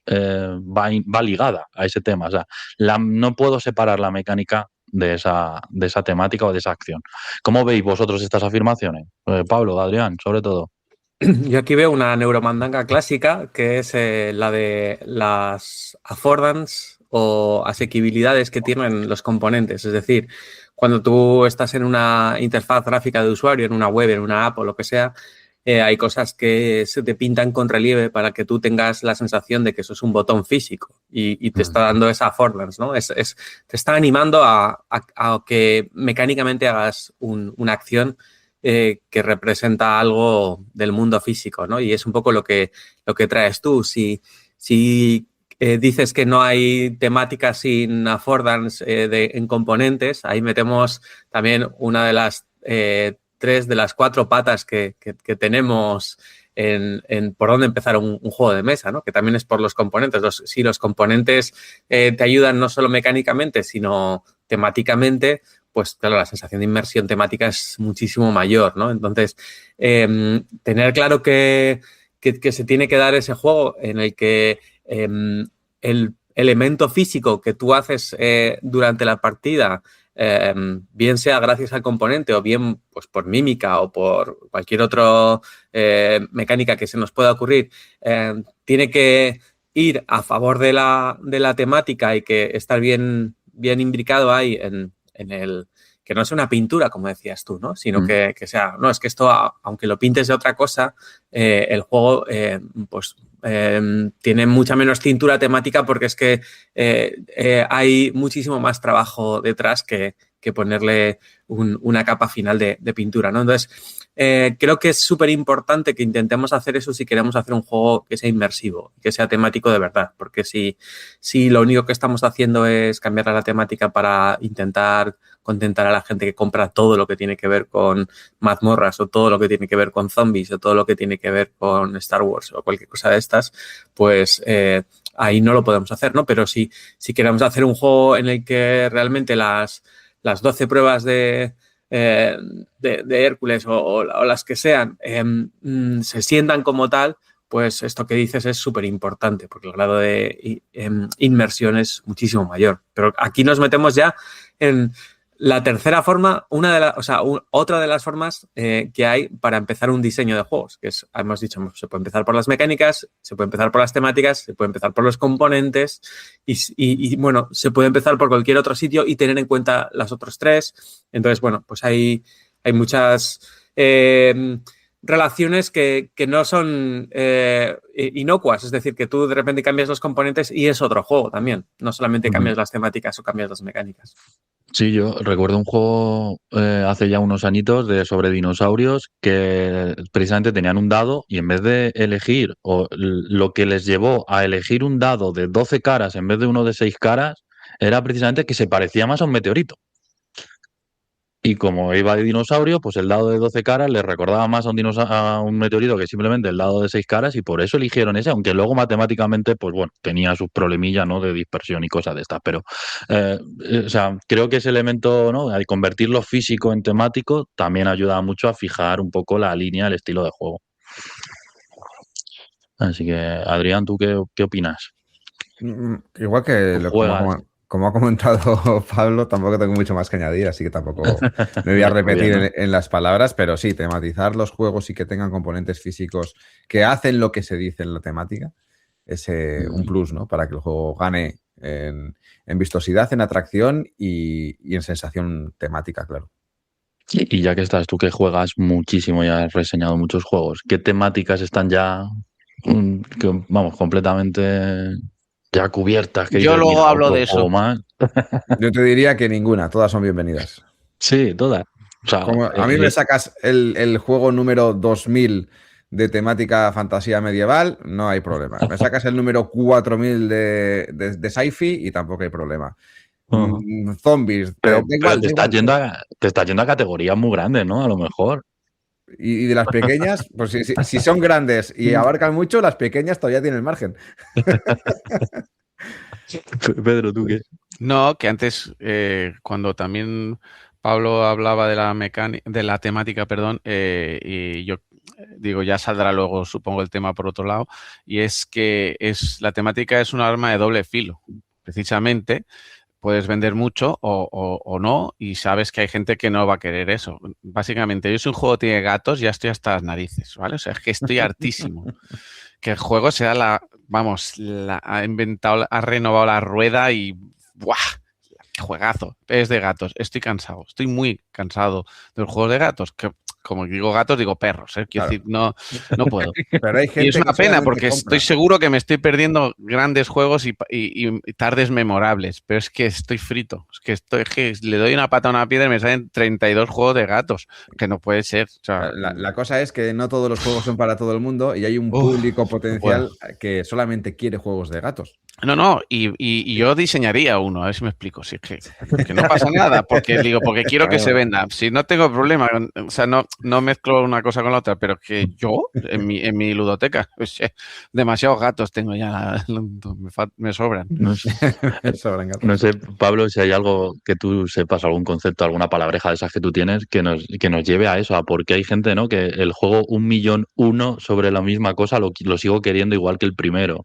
va ligada a ese tema. O sea, no puedo separar la mecánica de esa temática o de esa acción. ¿Cómo veis vosotros estas afirmaciones? Pablo, Adrián, sobre todo. Yo aquí veo una neuromandanga clásica que es la de las affordance o asequibilidades que tienen los componentes. Es decir, cuando tú estás en una interfaz gráfica de usuario, en una web, en una app o lo que sea, hay cosas que se te pintan con relieve para que tú tengas la sensación de que eso es un botón físico y te está dando esa affordance, ¿no? Te está animando a que mecánicamente hagas una acción que representa algo del mundo físico, ¿no? Y es un poco lo que traes tú. Si dices que no hay temática sin affordance en componentes, ahí metemos también una de las 3 de las 4 patas que tenemos en por dónde empezar un juego de mesa, ¿no? Que también es por los componentes. Si los componentes te ayudan no solo mecánicamente, sino temáticamente, pues claro, la sensación de inmersión temática es muchísimo mayor, ¿no? Entonces, tener claro que se tiene que dar ese juego en el que el elemento físico que tú haces durante la partida, bien sea gracias al componente o bien pues por mímica o por cualquier otra mecánica que se nos pueda ocurrir, tiene que ir a favor de la temática y que estar bien imbricado ahí en el que no es una pintura, como decías tú, ¿no? Sino que sea, no, es que esto, aunque lo pintes de otra cosa, el juego, tiene mucha menos cintura temática porque es que hay muchísimo más trabajo detrás que ponerle una capa final de pintura, ¿no? Entonces, creo que es súper importante que intentemos hacer eso si queremos hacer un juego que sea inmersivo, que sea temático de verdad, porque si lo único que estamos haciendo es cambiar la temática para intentar contentar a la gente que compra todo lo que tiene que ver con mazmorras o todo lo que tiene que ver con zombies o todo lo que tiene que ver con Star Wars o cualquier cosa de estas, pues ahí no lo podemos hacer, ¿no? Pero si queremos hacer un juego en el que realmente las 12 pruebas de Hércules o las que sean se sientan como tal, pues esto que dices es súper importante porque el grado de inmersión es muchísimo mayor. Pero aquí nos metemos ya en la tercera forma, otra de las formas que hay para empezar un diseño de juegos, que es, hemos dicho, se puede empezar por las mecánicas, se puede empezar por las temáticas, se puede empezar por los componentes y bueno, se puede empezar por cualquier otro sitio y tener en cuenta las otras 3. Entonces, bueno, pues hay muchas relaciones que no son inocuas, es decir, que tú de repente cambias los componentes y es otro juego también, no solamente cambias las temáticas o cambias las mecánicas. Sí, yo recuerdo un juego hace ya unos añitos sobre dinosaurios que precisamente tenían un dado y en vez de elegir, o lo que les llevó a elegir un dado de 12 caras en vez de uno de 6 caras, era precisamente que se parecía más a un meteorito. Y como iba de dinosaurio, pues el dado de 12 caras le recordaba más a un meteorito que simplemente el dado de 6 caras y por eso eligieron ese, aunque luego matemáticamente, pues bueno, tenía sus problemillas, ¿no? De dispersión y cosas de estas. Pero, o sea, creo que ese elemento, ¿no? Al convertir lo físico en temático también ayuda mucho a fijar un poco la línea, el estilo de juego. Así que, Adrián, ¿tú qué opinas? Igual que como ha comentado Pablo, tampoco tengo mucho más que añadir, así que tampoco me voy a repetir Bien, ¿no? en las palabras, pero sí, tematizar los juegos y que tengan componentes físicos que hacen lo que se dice en la temática es un plus, ¿no? Para que el juego gane en vistosidad, en atracción y en sensación temática, claro. Y ya que estás tú que juegas muchísimo y has reseñado muchos juegos, ¿qué temáticas están ya, vamos, completamente ya cubiertas? Que Yo dices, luego mira, hablo otro de juego eso. más. Yo te diría que ninguna, todas son bienvenidas. Sí, todas. O sea, Como a mí me sacas el juego número 2000 de temática fantasía medieval, no hay problema. Me sacas el número 4000 de sci-fi y tampoco hay problema. Zombies, pero da igual, te da estás igual. yendo a categorías muy grandes, ¿no? A lo mejor. Y de las pequeñas, pues si son grandes y abarcan mucho, las pequeñas todavía tienen margen. Pedro, ¿tú qué? No, que antes, cuando también Pablo hablaba de la temática, perdón, y yo digo, ya saldrá luego, supongo, el tema por otro lado, y es que la temática es un arma de doble filo. Precisamente, puedes vender mucho o no, y sabes que hay gente que no va a querer eso. Básicamente, yo si un juego tiene gatos, ya estoy hasta las narices, ¿vale? O sea, es que estoy hartísimo. Que el juego sea ha renovado la rueda y ¡buah! Juegazo, es de gatos. Estoy cansado, estoy muy cansado de los juegos de gatos. Que, como digo gatos, digo perros, ¿eh? Quiero Claro. decir, no puedo. Pero hay Y gente es una que pena solamente porque compra. estoy seguro que me estoy perdiendo grandes juegos y tardes memorables, pero es que estoy frito. Es que le doy una pata a una piedra y me salen 32 juegos de gatos, que no puede ser. O sea, La cosa es que no todos los juegos son para todo el mundo y hay un uf, público potencial bueno. que solamente quiere juegos de gatos. No, y yo diseñaría uno, a ver si me explico. Si es que no pasa nada, porque quiero que se venda. Si no tengo problema, o sea, no mezclo una cosa con la otra, pero que yo, en mi ludoteca, pues, demasiados gatos tengo ya, me sobran. No sé, Sobran gatos. no sé, Pablo, si hay algo que tú sepas, algún concepto, alguna palabreja de esas que tú tienes que nos lleve a eso, a por qué hay gente, ¿no? Que el juego 1.000.001 sobre la misma cosa lo sigo queriendo igual que el primero.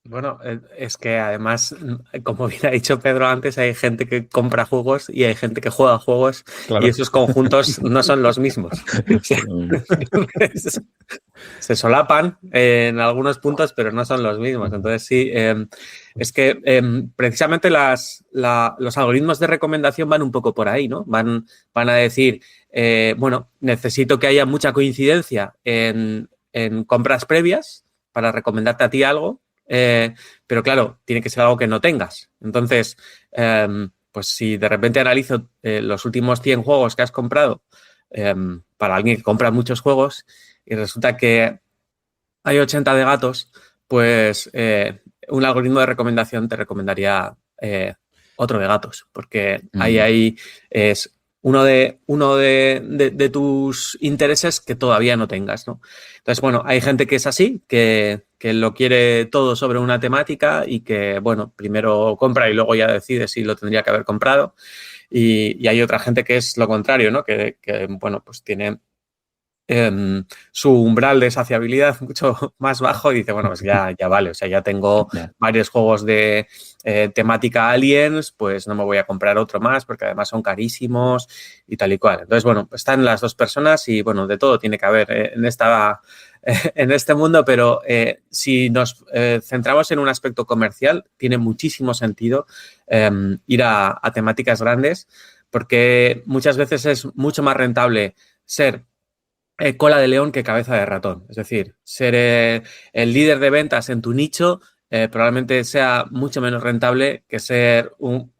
Bueno, es que además, como bien ha dicho Pedro antes, hay gente que compra juegos y hay gente que juega juegos Claro. y esos conjuntos no son los mismos. O sea, se solapan en algunos puntos, pero no son los mismos. Entonces, sí, es que precisamente los algoritmos de recomendación van un poco por ahí, ¿no? Van a decir, bueno, necesito que haya mucha coincidencia en compras previas para recomendarte a ti algo. Pero claro, tiene que ser algo que no tengas. Entonces, pues si de repente analizo los últimos 100 juegos que has comprado para alguien que compra muchos juegos y resulta que hay 80 de gatos, pues un algoritmo de recomendación te recomendaría otro de gatos, porque ahí es uno de tus intereses que todavía no tengas, ¿no? Entonces, bueno, hay gente que es así, que lo quiere todo sobre una temática y que, bueno, primero compra y luego ya decide si lo tendría que haber comprado. Y hay otra gente que es lo contrario, ¿no? Que bueno, pues tiene su umbral de saciabilidad mucho más bajo y dice, bueno, pues ya vale, o sea, ya tengo varios juegos de temática aliens, pues no me voy a comprar otro más porque además son carísimos y tal y cual. Entonces, bueno, están las dos personas y, bueno, de todo tiene que haber en este mundo, pero si nos centramos en un aspecto comercial, tiene muchísimo sentido ir a temáticas grandes porque muchas veces es mucho más rentable ser cola de león que cabeza de ratón. Es decir, ser el líder de ventas en tu nicho probablemente sea mucho menos rentable que ser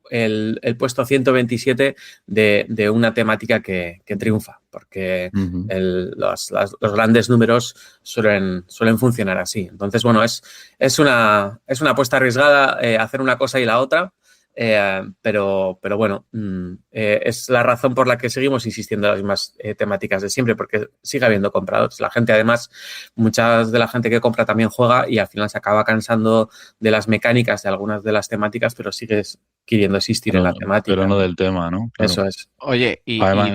el puesto 127 de una temática que triunfa, porque los grandes números suelen funcionar así. Entonces, bueno, es una apuesta arriesgada hacer una cosa y la otra. Pero bueno, es la razón por la que seguimos insistiendo en las mismas temáticas de siempre, porque sigue habiendo compradores. La gente, además, mucha de la gente que compra también juega y al final se acaba cansando de las mecánicas de algunas de las temáticas, pero sigues queriendo existir en la temática. Pero no del tema, ¿no? Claro. Eso es. Oye, Además,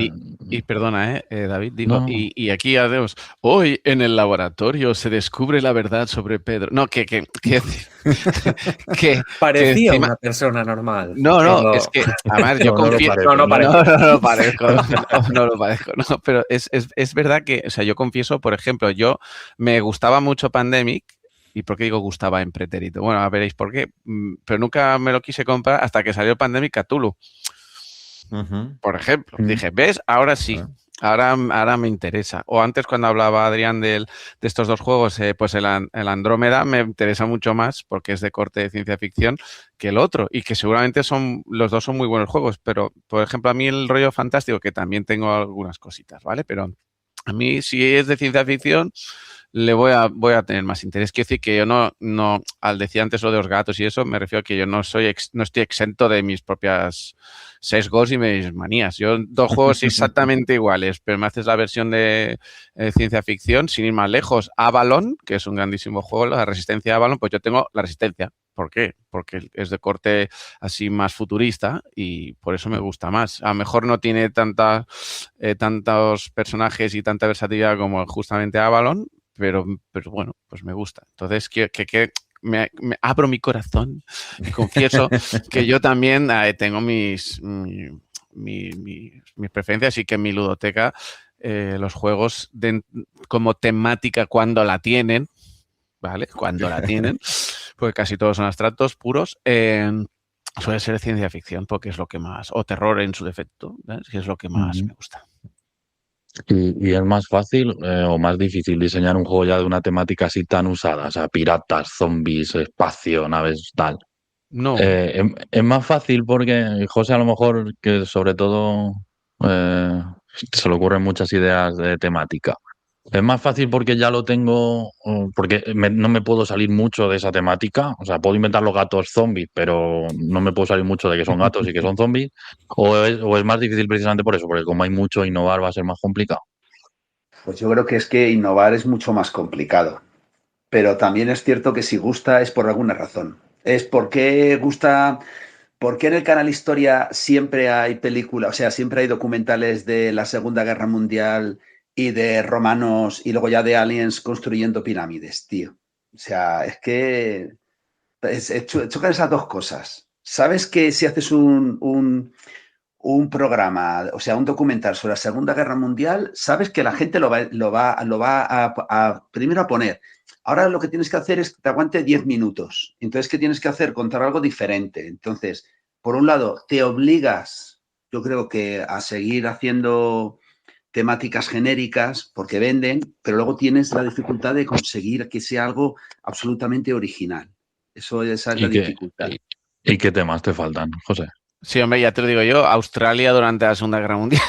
y perdona, David, digo, no. y aquí adiós. Hoy en el laboratorio se descubre la verdad sobre Pedro. No, que parecía encima... una persona normal. No, es que además yo confieso. No parezco. No lo parezco. No, pero es verdad que, o sea, yo confieso, por ejemplo, yo me gustaba mucho Pandemic. ¿Y por qué digo gustaba en pretérito? Bueno, veréis por qué. Pero nunca me lo quise comprar hasta que salió Pandemic Cthulhu. Por ejemplo. Dije, ¿ves? Ahora sí. Ahora me interesa. O antes, cuando hablaba Adrián de estos dos juegos, pues el Andrómeda me interesa mucho más porque es de corte de ciencia ficción que el otro. Y que seguramente los dos son muy buenos juegos. Pero, por ejemplo, a mí el rollo fantástico, que también tengo algunas cositas, ¿vale? Pero a mí, si es de ciencia ficción, le voy a tener más interés. Quiero decir que yo no, al decir antes lo de los gatos y eso, me refiero a que yo no estoy exento de mis propias sesgos y mis manías. Yo dos juegos exactamente iguales, pero me haces la versión de ciencia ficción, sin ir más lejos. Avalon, que es un grandísimo juego, la Resistencia de Avalon, pues yo tengo la Resistencia. ¿Por qué? Porque es de corte así más futurista y por eso me gusta más. A lo mejor no tiene tantos personajes y tanta versatilidad como justamente Avalon, pero bueno, pues me gusta. Entonces, que me abro mi corazón y confieso que yo también tengo mis preferencias y que en mi ludoteca los juegos como temática cuando la tienen, ¿vale? Cuando la tienen, porque casi todos son abstractos, puros, suele ser ciencia ficción porque es lo que más, o terror en su defecto, ¿ves? Que es lo que más me gusta. ¿Y es más fácil o más difícil diseñar un juego ya de una temática así tan usada? O sea, piratas, zombies, espacio, naves, tal. No. Es más fácil porque José a lo mejor que sobre todo se le ocurren muchas ideas de temática. Es más fácil porque ya lo tengo, porque no me puedo salir mucho de esa temática. O sea, puedo inventar los gatos zombies, pero no me puedo salir mucho de que son gatos y que son zombies. O es más difícil precisamente por eso, porque como hay mucho, innovar va a ser más complicado. Pues yo creo que es que innovar es mucho más complicado. Pero también es cierto que si gusta es por alguna razón. Es porque gusta. ¿Por qué en el canal Historia siempre hay películas, o sea, siempre hay documentales de la Segunda Guerra Mundial y de romanos y luego ya de aliens construyendo pirámides, tío? O sea, es que chocan esas dos cosas. ¿Sabes que si haces un programa, o sea, un documental sobre la Segunda Guerra Mundial, sabes que la gente lo va a primero a poner? Ahora lo que tienes que hacer es que te aguante 10 minutos. Entonces, ¿qué tienes que hacer? Contar algo diferente. Entonces, por un lado, te obligas, yo creo que a seguir haciendo temáticas genéricas porque venden, pero luego tienes la dificultad de conseguir que sea algo absolutamente original. Esa es la dificultad. ¿Y qué temas te faltan, José? Sí, hombre, ya te lo digo yo, Australia durante la Segunda Guerra Mundial.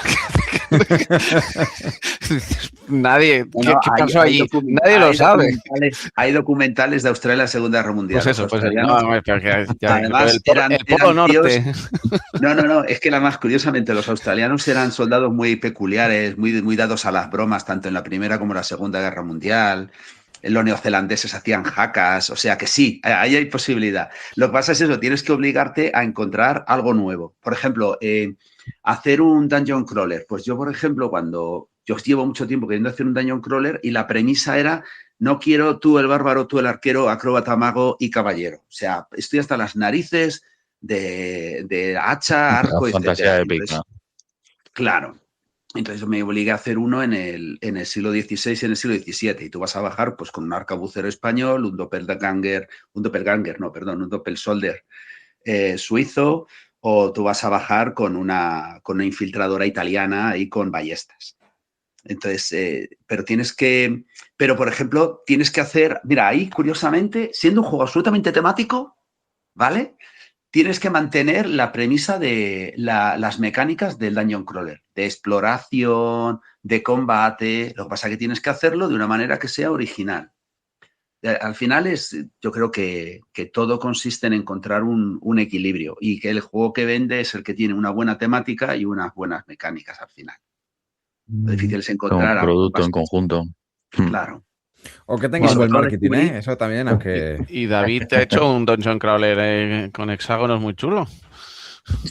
Nadie, Bueno, ¿qué pasó allí? Nadie lo sabe. Hay documentales de Australia en la Segunda Guerra Mundial. Pues eso, no, pero que además el Polo Norte. No, es que más curiosamente los australianos eran soldados muy peculiares, muy dados a las bromas, tanto en la Primera como en la Segunda Guerra Mundial. Los neozelandeses hacían jacas, o sea que sí, ahí hay posibilidad. Lo que pasa es eso, tienes que obligarte a encontrar algo nuevo. Por ejemplo, hacer un dungeon crawler. Pues yo, por ejemplo, yo llevo mucho tiempo queriendo hacer un dungeon crawler y la premisa era, no quiero tú el bárbaro, tú el arquero, acróbata, mago y caballero. O sea, estoy hasta las narices de hacha, arco, etc. Fantasía épica. Claro. Entonces me obligué a hacer uno en el siglo XVI y en el siglo XVII. Y tú vas a bajar pues con un arcabucero español, un doppelsolder suizo, o tú vas a bajar con una infiltradora italiana y con ballestas. Entonces, pero por ejemplo, tienes que hacer, mira, ahí curiosamente, siendo un juego absolutamente temático, ¿vale? Tienes que mantener la premisa de las mecánicas del Dungeon Crawler, de exploración, de combate. Lo que pasa es que tienes que hacerlo de una manera que sea original. Al final yo creo que todo consiste en encontrar un equilibrio y que el juego que vende es el que tiene una buena temática y unas buenas mecánicas al final. Lo difícil es encontrar un producto en conjunto. Claro. O que tengas buen marketing, ¿eh? Eso también, aunque... Y David te ha hecho un Dungeon Crawler con hexágonos muy chulo.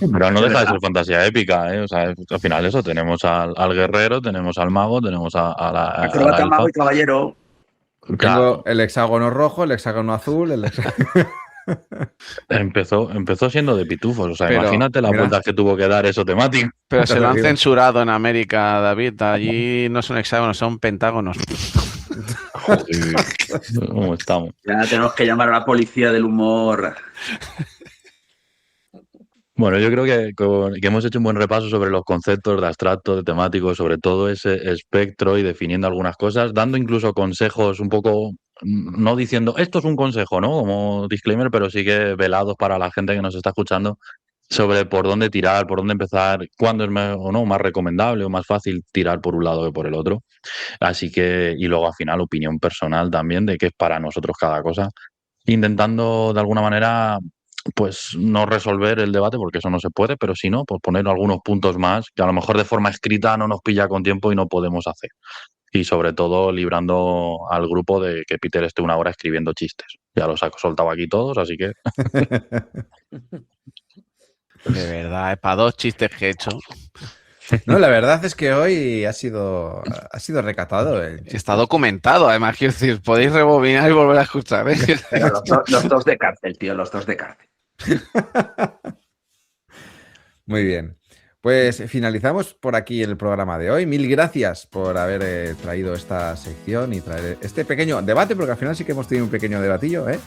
Pero no deja de ser fantasía épica, ¿eh? O sea, al final eso, tenemos al guerrero, tenemos al mago, tenemos a la acrobata, mago y caballero. Tengo Claro. el hexágono rojo, el hexágono azul, Empezó siendo de pitufos, o sea, Pero, imagínate las mira. vueltas que tuvo que dar eso temático. Pero se lo han Terrible. censurado en América, David. Allí no son hexágonos, son pentágonos. Joder, ¿cómo estamos? Ya tenemos que llamar a la policía del humor. Bueno, yo creo que hemos hecho un buen repaso sobre los conceptos de abstracto, de temático, sobre todo ese espectro y definiendo algunas cosas, dando incluso consejos un poco, no diciendo esto es un consejo, ¿no? Como disclaimer, pero sí que velados para la gente que nos está escuchando sobre por dónde tirar, por dónde empezar, cuándo es más recomendable o más fácil tirar por un lado que por el otro. Así que, y luego al final opinión personal también de qué es para nosotros cada cosa, intentando de alguna manera pues no resolver el debate porque eso no se puede, pero si no, pues poner algunos puntos más que a lo mejor de forma escrita no nos pilla con tiempo y no podemos hacer. Y sobre todo librando al grupo de que Peter esté una hora escribiendo chistes. Ya los ha soltado aquí todos, así que... De verdad, para 2 chistes que he hecho. No, la verdad es que hoy ha sido recatado. Está documentado, además, quiero decir, podéis rebobinar y volver a escuchar. ¿Eh? Pero los dos de cárcel, tío, los dos de cárcel. Muy bien. Pues finalizamos por aquí el programa de hoy. Mil gracias por haber traído esta sección y traer este pequeño debate, porque al final sí que hemos tenido un pequeño debatillo, ¿eh?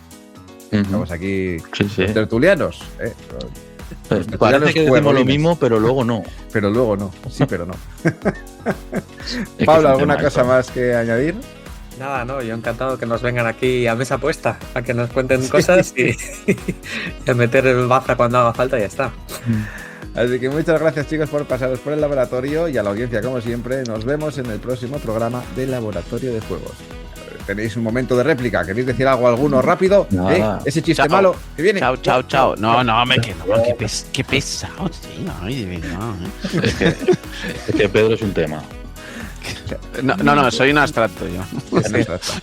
Estamos aquí Sí. los tertulianos, ¿eh? Parece que decimos lo mismo, pero luego no. Pero luego no. Sí, pero no. Es Pablo, que ¿alguna es un tema cosa esto. más que añadir? Nada, no, yo encantado que nos vengan aquí a mesa puesta, a que nos cuenten cosas y a meter el baza cuando haga falta y ya está. Así que muchas gracias, chicos, por pasaros por el laboratorio y a la audiencia, como siempre. Nos vemos en el próximo programa de Laboratorio de Juegos. Tenéis un momento de réplica. ¿Queréis decir algo alguno rápido? Nada. Ese chiste Chao. malo que viene. Chao. No, me quedo. Qué pesado, tío. Ay, de verdad. Es que Pedro es un tema. No, soy un abstracto yo.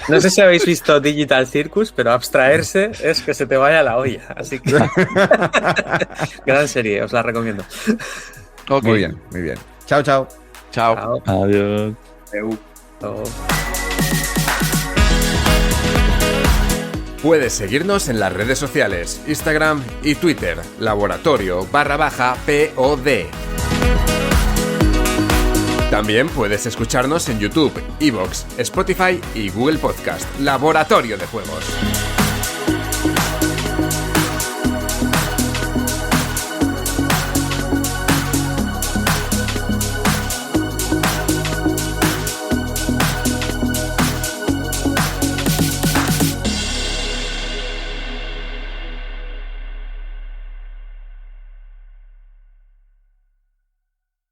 No sé si habéis visto Digital Circus, pero abstraerse es que se te vaya la olla. Así que gran serie, os la recomiendo. Okay. Muy bien, muy bien. Chao. Chao. Chao. Adiós. Chao. Puedes seguirnos en las redes sociales, Instagram y Twitter, laboratorio_POD. También puedes escucharnos en YouTube, iVoox, Spotify y Google Podcast, Laboratorio de Juegos.